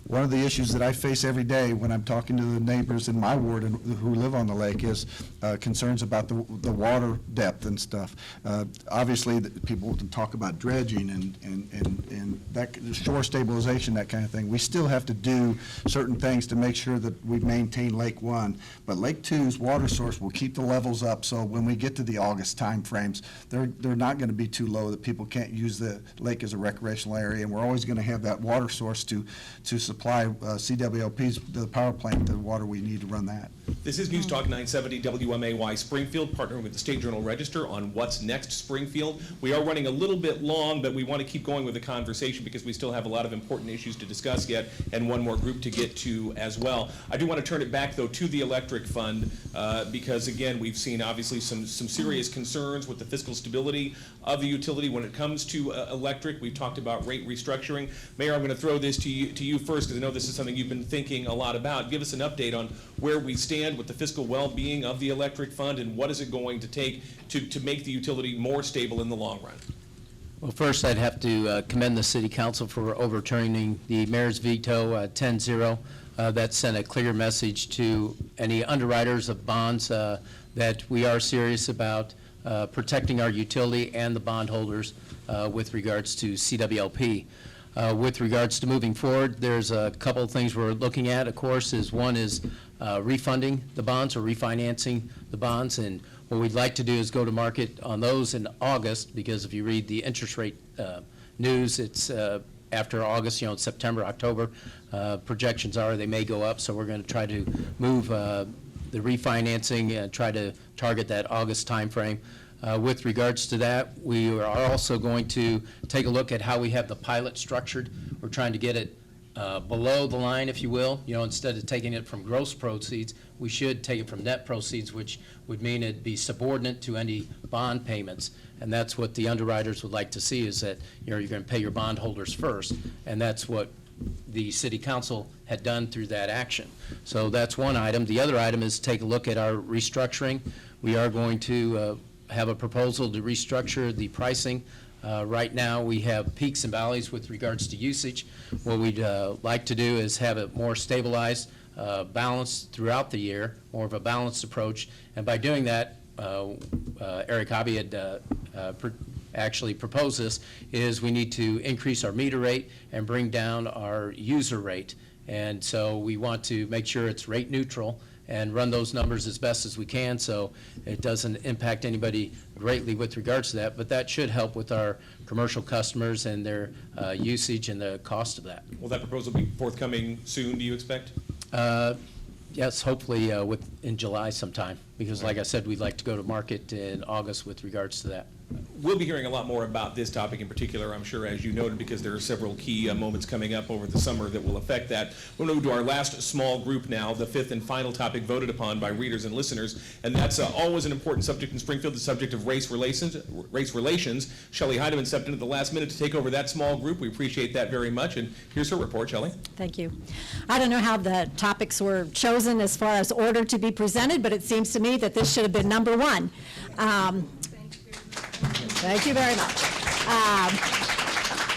One of the issues that I face every day when I'm talking to the neighbors in my ward who live on the lake is concerns about the water depth and stuff. Obviously, people can talk about dredging and that shore stabilization, that kind of thing. We still have to do certain things to make sure that we maintain Lake 1, but Lake 2's water source will keep the levels up so when we get to the August time frames, they're not going to be too low that people can't use the lake as a recreational area, and we're always going to have that water source to supply CWLP's the power plant the water we need to run that. This is News Talk 970 WMAY. WMAY Springfield, partnering with the State Journal-Register on What's Next Springfield. We are running a little bit long, but we want to keep going with the conversation because we still have a lot of important issues to discuss yet and one more group to get to as well. I do want to turn it back, though, to the electric fund because, again, we've seen obviously some serious concerns with the fiscal stability of the utility when it comes to electric. We've talked about rate restructuring. Mayor, I'm going to throw this to you first because I know this is something you've been thinking a lot about. Give us an update on where we stand with the fiscal well-being of the electric fund and what is it going to take to make the utility more stable in the long run? Well, first, I'd have to commend the City Council for overturning the mayor's veto 10-0. That sent a clear message to any underwriters of bonds that we are serious about protecting our utility and the bondholders with regards to CWLP. With regards to moving forward, there's a couple of things we're looking at, of course, one is refunding the bonds or refinancing the bonds, and what we'd like to do is go to market on those in August, because if you read the interest rate news, it's after August, September, October, projections are they may go up, so we're going to try to move the refinancing and try to target that August timeframe. With regards to that, we are also going to take a look at how we have the pilot structured. We're trying to get it below the line, if you will. Instead of taking it from gross proceeds, we should take it from net proceeds, which would mean it'd be subordinate to any bond payments. And that's what the underwriters would like to see, is that you're going to pay your bondholders first. And that's what the City Council had done through that action. So that's one item. The other item is take a look at our restructuring. We are going to have a proposal to restructure the pricing. Right now, we have peaks and valleys with regards to usage. What we'd like to do is have it more stabilized, balanced throughout the year, more of a balanced approach. And by doing that, Eric Hobby had actually proposed this, is we need to increase our meter rate and bring down our user rate. And so we want to make sure it's rate neutral and run those numbers as best as we can so it doesn't impact anybody greatly with regards to that, but that should help with our commercial customers and their usage and the cost of that. Will that proposal be forthcoming soon, do you expect? Yes, hopefully in July sometime, because like I said, we'd like to go to market in August with regards to that. We'll be hearing a lot more about this topic in particular, I'm sure, as you noted, because there are several key moments coming up over the summer that will affect that. We'll move to our last small group now, the fifth and final topic voted upon by readers and listeners, and that's always an important subject in Springfield, the subject of race relations. Shelley Heidemann stepped in at the last minute to take over that small group. We appreciate that very much, and here's her report, Shelley. Thank you. I don't know how the topics were chosen as far as order to be presented, but it seems to me that this should have been number one. Thank you very much.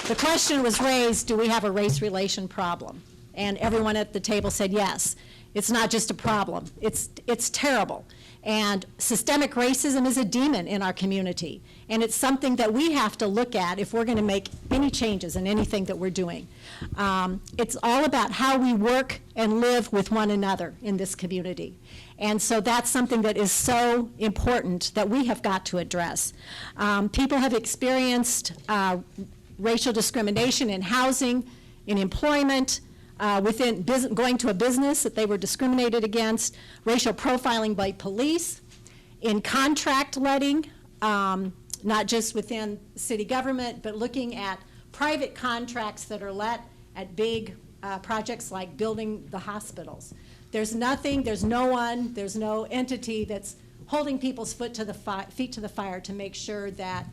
The question was raised, do we have a race relation problem? And everyone at the table said yes. It's not just a problem, it's terrible. And systemic racism is a demon in our community. And it's something that we have to look at if we're going to make any changes in anything that we're doing. It's all about how we work and live with one another in this community. And so that's something that is so important that we have got to address. People have experienced racial discrimination in housing, in employment, within going to a business that they were discriminated against, racial profiling by police, in contract letting, not just within city government, but looking at private contracts that are let at big projects like building the hospitals. There's nothing, there's no one, there's no entity that's holding people's feet to the fire to make sure that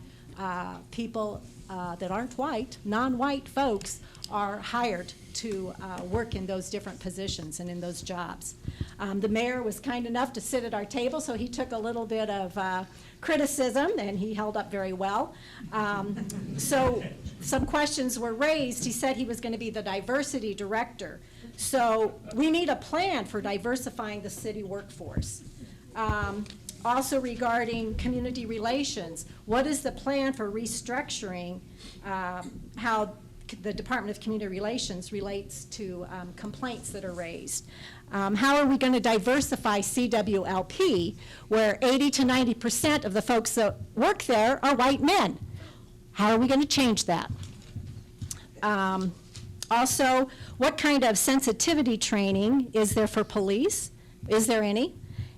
people that aren't white, non-white folks, are hired to work in those different positions and in those jobs. The mayor was kind enough to sit at our table, so he took a little bit of criticism, and he held up very well. So some questions were raised. He said he was going to be the diversity director. So we need a plan for diversifying the city workforce. Also regarding community relations, what is the plan for restructuring how the Department of Community Relations relates to complaints that are raised? How are we going to diversify CWLP, where 80 to 90% of the folks that work there are white men? How are we going to change that? Also, what kind of sensitivity training is there for police? Is there any?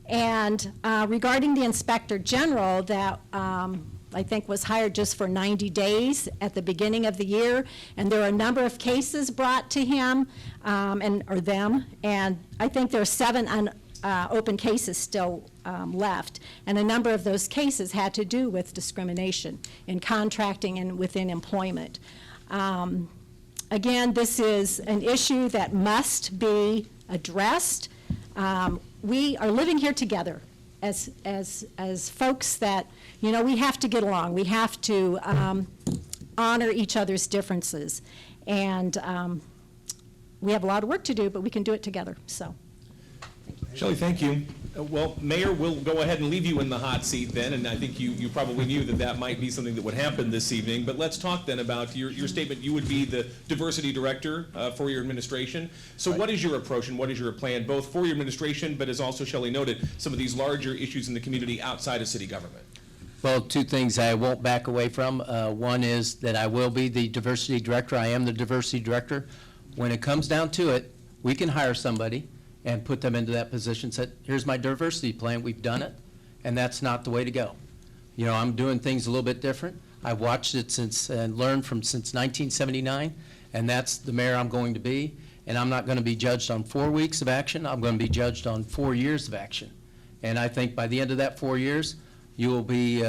And regarding the Inspector General that I think was hired just for 90 days at the beginning of the year, and there are a number of cases brought to him or them, and I think there are 7 open cases still left, and a number of those cases had to do with discrimination in contracting and within employment. Again, this is an issue that must be addressed. We are living here together as folks that, you know, we have to get along. We have to honor each other's differences. And we have a lot of work to do, but we can do it together, so. Shelley, thank you. Well, Mayor, we'll go ahead and leave you in the hot seat then, and I think you probably knew that that might be something that would happen this evening. But let's talk then about your statement. You would be the diversity director for your administration. So what is your approach and what is your plan, both for your administration, but as also Shelley noted, some of these larger issues in the community outside of city government? Well, 2 things I won't back away from. One is that I will be the diversity director. I am the diversity director. When it comes down to it, we can hire somebody and put them into that position, said, here's my diversity plan, we've done it, and that's not the way to go. You know, I'm doing things a little bit different. I've watched it since and learned from since 1979, and that's the mayor I'm going to be, and I'm not going to be judged on 4 weeks of action, I'm going to be judged on 4 years of action. And I think by the end of that 4 years, you will be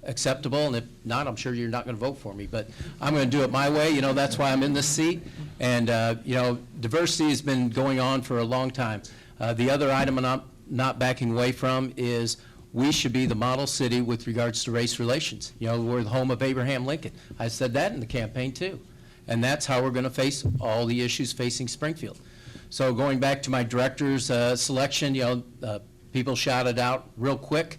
acceptable, and if not, I'm sure you're not going to vote for me. But I'm going to do it my way. You know, that's why I'm in this seat. And, you know, diversity has been going on for a long time. The other item I'm not backing away from is we should be the model city with regards to race relations. You know, we're the home of Abraham Lincoln. I said that in the campaign, too. And that's how we're going to face all the issues facing Springfield. So going back to my director's selection, you know, people shouted out real quick.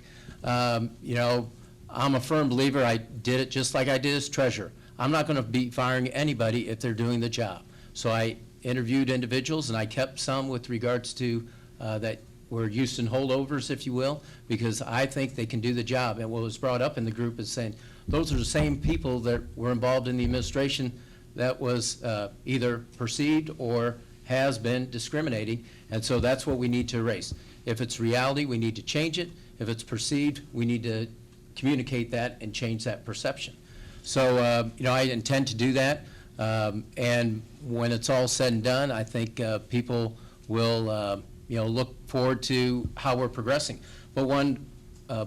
You know, I'm a firm believer. I did it just like I did as treasurer. I'm not going to be firing anybody if they're doing the job. So I interviewed individuals, and I kept some with regards to that were Houston holdovers, if you will, because I think they can do the job. And what was brought up in the group is saying those are the same people that were involved in the administration that was either perceived or has been discriminating. And so that's what we need to erase. If it's reality, we need to change it. If it's perceived, we need to communicate that and change that perception. So, you know, I intend to do that. And when it's all said and done, I think people will, you know, look forward to how we're progressing. But one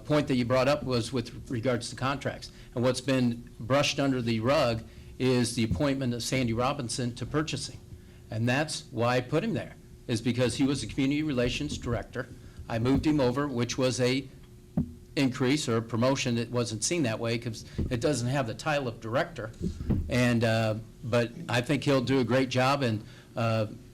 point that you brought up was with regards to contracts. And what's been brushed under the rug is the appointment of Sandy Robinson to purchasing. And that's why I put him there, is because he was the community relations director. I moved him over, which was a increase or a promotion. It wasn't seen that way because it doesn't have the title of director. And but I think he'll do a great job in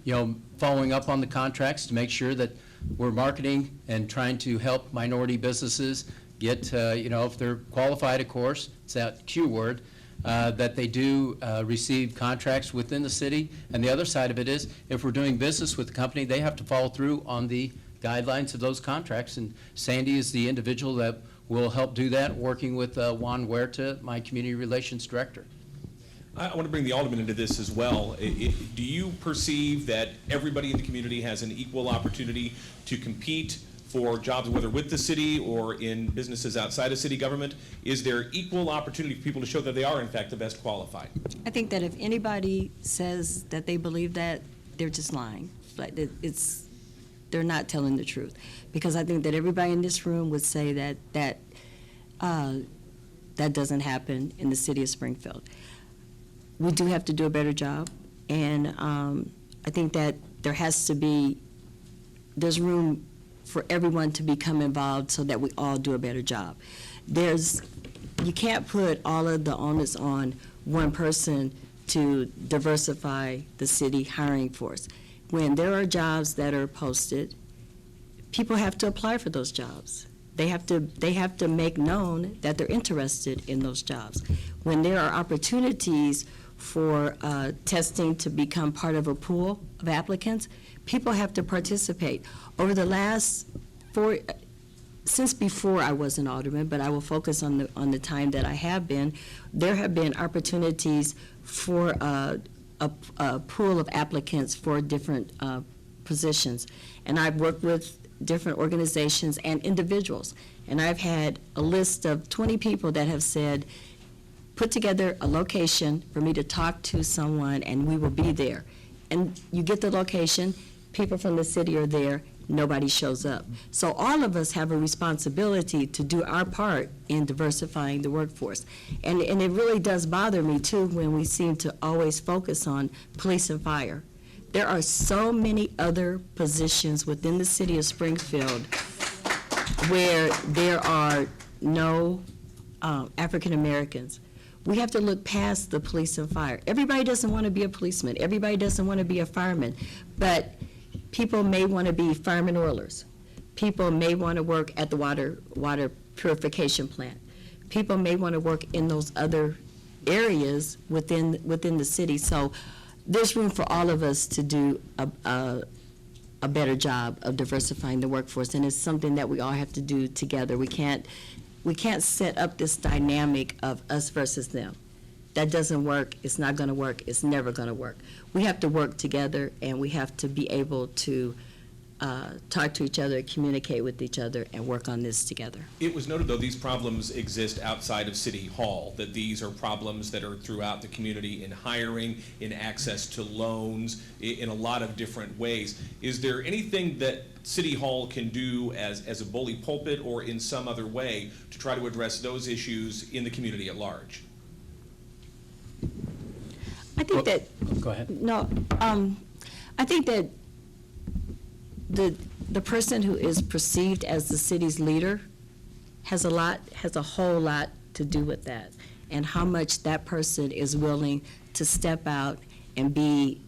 you know, following up on the contracts to make sure that we're marketing and trying to help minority businesses get you know, if they're qualified, of course, it's that Q word, that they do receive contracts within the city. And the other side of it is, if we're doing business with the company, they have to follow through on the guidelines of those contracts, and Sandy is the individual that will help do that, working with Juan Huerta, my community relations director. I want to bring the alderman into this as well. Do you perceive that everybody in the community has an equal opportunity to compete for jobs, whether with the city or in businesses outside of city government? Is there equal opportunity for people to show that they are, in fact, the best qualified? I think that if anybody says that they believe that, they're just lying. Like, they're not telling the truth. Because I think that everybody in this room would say that doesn't happen in the city of Springfield. We do have to do a better job, and I think that there's room for everyone to become involved so that we all do a better job. You can't put all of the onus on one person to diversify the city hiring force. When there are jobs that are posted, people have to apply for those jobs. They have to make known that they're interested in those jobs. When there are opportunities for testing to become part of a pool of applicants, people have to participate. Over the last since before I was an alderman, but I will focus on the time that I have been, there have been opportunities for a pool of applicants for different positions. And I've worked with different organizations and individuals. And I've had a list of 20 people that have said, put together a location for me to talk to someone and we will be there. And you get the location, people from the city are there, nobody shows up. So all of us have a responsibility to do our part in diversifying the workforce. And it really does bother me too when we seem to always focus on police and fire. There are so many other positions within the city of Springfield where there are no African Americans. We have to look past the police and fire. Everybody doesn't want to be a policeman. Everybody doesn't want to be a fireman. But people may want to be fireman oilers. People may want to work at the water purification plant. People may want to work in those other areas within the city. So there's room for all of us to do a better job of diversifying the workforce, and it's something that we all have to do together. We can't set up this dynamic of us versus them. That doesn't work. It's not going to work. It's never going to work. We have to work together, and we have to be able to talk to each other, communicate with each other, and work on this together. It was noted, though, these problems exist outside of City Hall, that these are problems that are throughout the community in hiring, in access to loans, in a lot of different ways. Is there anything that City Hall can do as a bully pulpit or in some other way to try to address those issues in the community at large? I think that... Go ahead. No, I think that the person who is perceived as the city's leader has a whole lot to do with that, and how much that person is willing to step out and be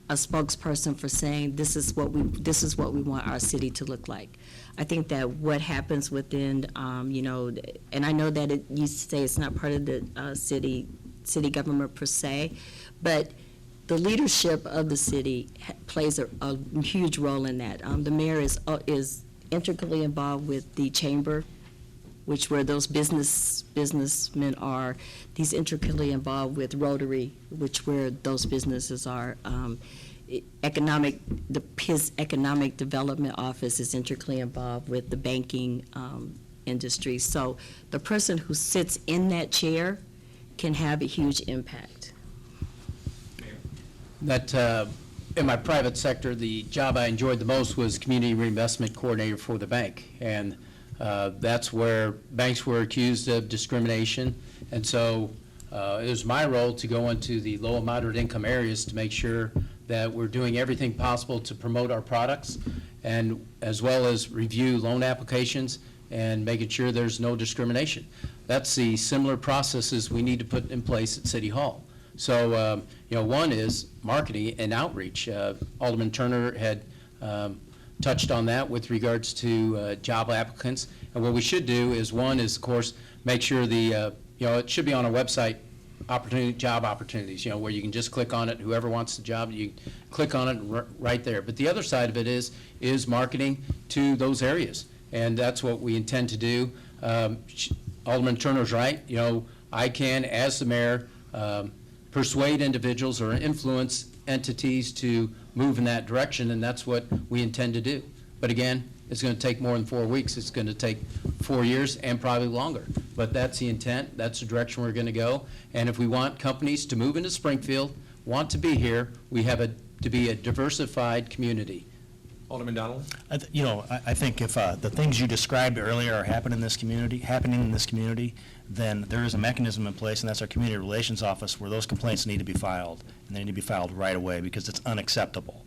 a spokesperson for saying this is what we want our city to look like. I think that what happens within, and I know that you say it's not part of the city government per se, but the leadership of the city plays a huge role in that. The mayor is intricately involved with the chamber, where those businessmen are. He's intricately involved with Rotary, where those businesses are. His economic development office is intricately involved with the banking industry. So the person who sits in that chair can have a huge impact. That, in my private sector, the job I enjoyed the most was community reinvestment coordinator for the bank. And that's where banks were accused of discrimination. And so it was my role to go into the low and moderate income areas to make sure that we're doing everything possible to promote our products, and as well as review loan applications and making sure there's no discrimination. That's the similar processes we need to put in place at City Hall. So, one is marketing and outreach. Alderman Turner had touched on that with regards to job applicants. And what we should do is, one is, of course, make sure it should be on our website, job opportunities, where you can just click on it. Whoever wants the job, you click on it right there. But the other side of it is marketing to those areas. And that's what we intend to do. Alderman Turner's right. I can, as the mayor, persuade individuals or influence entities to move in that direction, and that's what we intend to do. But again, it's going to take more than 4 weeks. It's going to take 4 years and probably longer. But that's the intent. That's the direction we're going to go. And if we want companies to move into Springfield, want to be here, we have to be a diversified community. Alderman Donelan? I think if the things you described earlier are happening in this community, then there is a mechanism in place, and that's our community relations office, where those complaints need to be filed, and they need to be filed right away because it's unacceptable.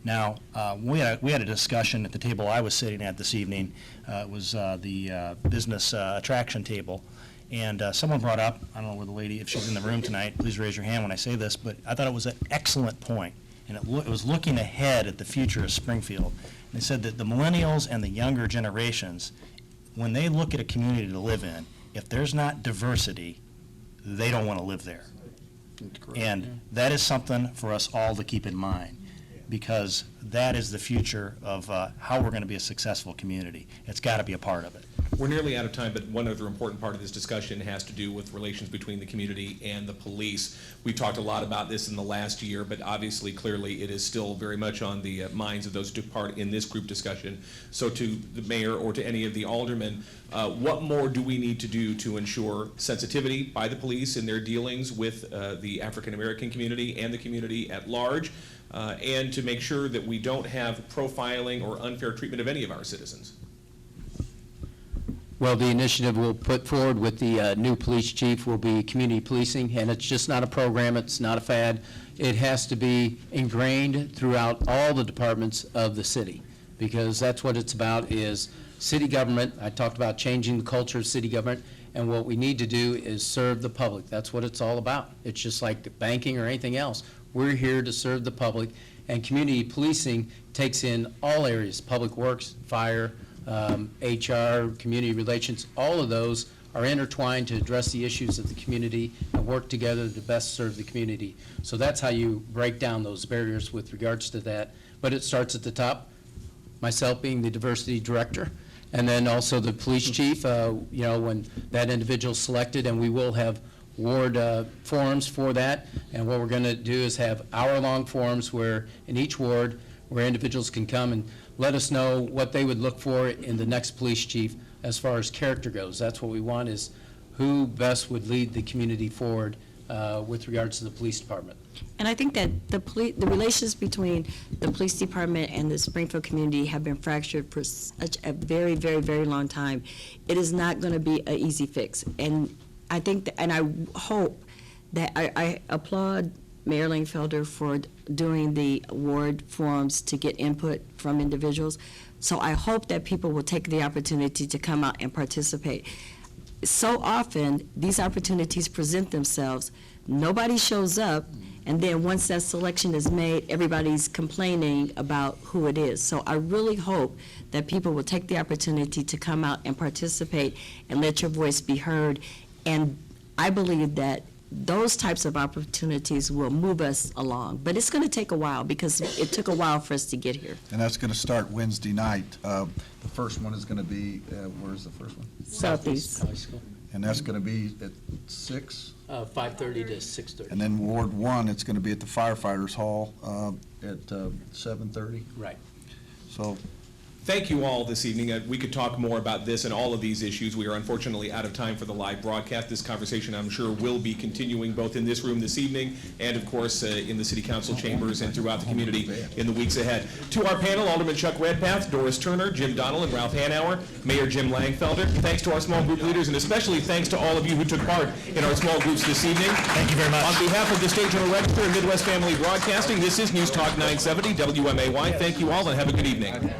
Now, we had a discussion at the table I was sitting at this evening. It was the business attraction table, and someone brought up, I don't know where the lady, if she's in the room tonight, please raise your hand when I say this, but I thought it was an excellent point. And it was looking ahead at the future of Springfield. And they said that the millennials and the younger generations, when they look at a community to live in, if there's not diversity, they don't want to live there. And that is something for us all to keep in mind, because that is the future of how we're going to be a successful community. It's got to be a part of it. We're nearly out of time, but one other important part of this discussion has to do with relations between the community and the police. We talked a lot about this in the last year, but obviously, clearly, it is still very much on the minds of those who took part in this group discussion. So to the mayor or to any of the aldermen, what more do we need to do to ensure sensitivity by the police in their dealings with the African-American community and the community at large, and to make sure that we don't have profiling or unfair treatment of any of our citizens? Well, the initiative we'll put forward with the new police chief will be community policing, and it's just not a program, it's not a fad. It has to be ingrained throughout all the departments of the city, because that's what it's about, is city government. I talked about changing the culture of city government, and what we need to do is serve the public. That's what it's all about. It's just like banking or anything else. We're here to serve the public, and community policing takes in all areas, public works, fire, HR, community relations. All of those are intertwined to address the issues of the community and work together to best serve the community. So that's how you break down those barriers with regards to that. But it starts at the top, myself being the diversity director, and then also the police chief, when that individual's selected, and we will have ward forums for that. And what we're going to do is have hour-long forums where in each ward where individuals can come and let us know what they would look for in the next police chief as far as character goes. That's what we want, is who best would lead the community forward with regards to the police department. And I think that the relations between the police department and the Springfield community have been fractured for such a very, very, very long time. It is not going to be an easy fix. And I think, and I hope that I applaud Mayor Langfelder for doing the ward forums to get input from individuals. So I hope that people will take the opportunity to come out and participate. So often, these opportunities present themselves, nobody shows up, and then once that selection is made, everybody's complaining about who it is. So I really hope that people will take the opportunity to come out and participate and let your voice be heard. And I believe that those types of opportunities will move us along. But it's going to take a while, because it took a while for us to get here. And that's going to start Wednesday night. The first one is going to be, where's the first one? Southeast. High School. And that's going to be at 6? 5:30 to 6:30. And then Ward 1, it's going to be at the firefighters' hall at 7:30. Right. So Thank you all this evening. We could talk more about this and all of these issues. We are unfortunately out of time for the live broadcast. This conversation, I'm sure, will be continuing both in this room this evening and, of course, in the City Council chambers and throughout the community in the weeks ahead. To our panel, Alderman Chuck Redpath, Doris Turner, Jim Donelan and Ralph Hanauer, Mayor Jim Langfelder. Thanks to our small group leaders, and especially thanks to all of you who took part in our small groups this evening. Thank you very much. On behalf of the State Journal Register and Midwest Family Broadcasting, this is News Talk 970 WMAY. Thank you all and have a good evening.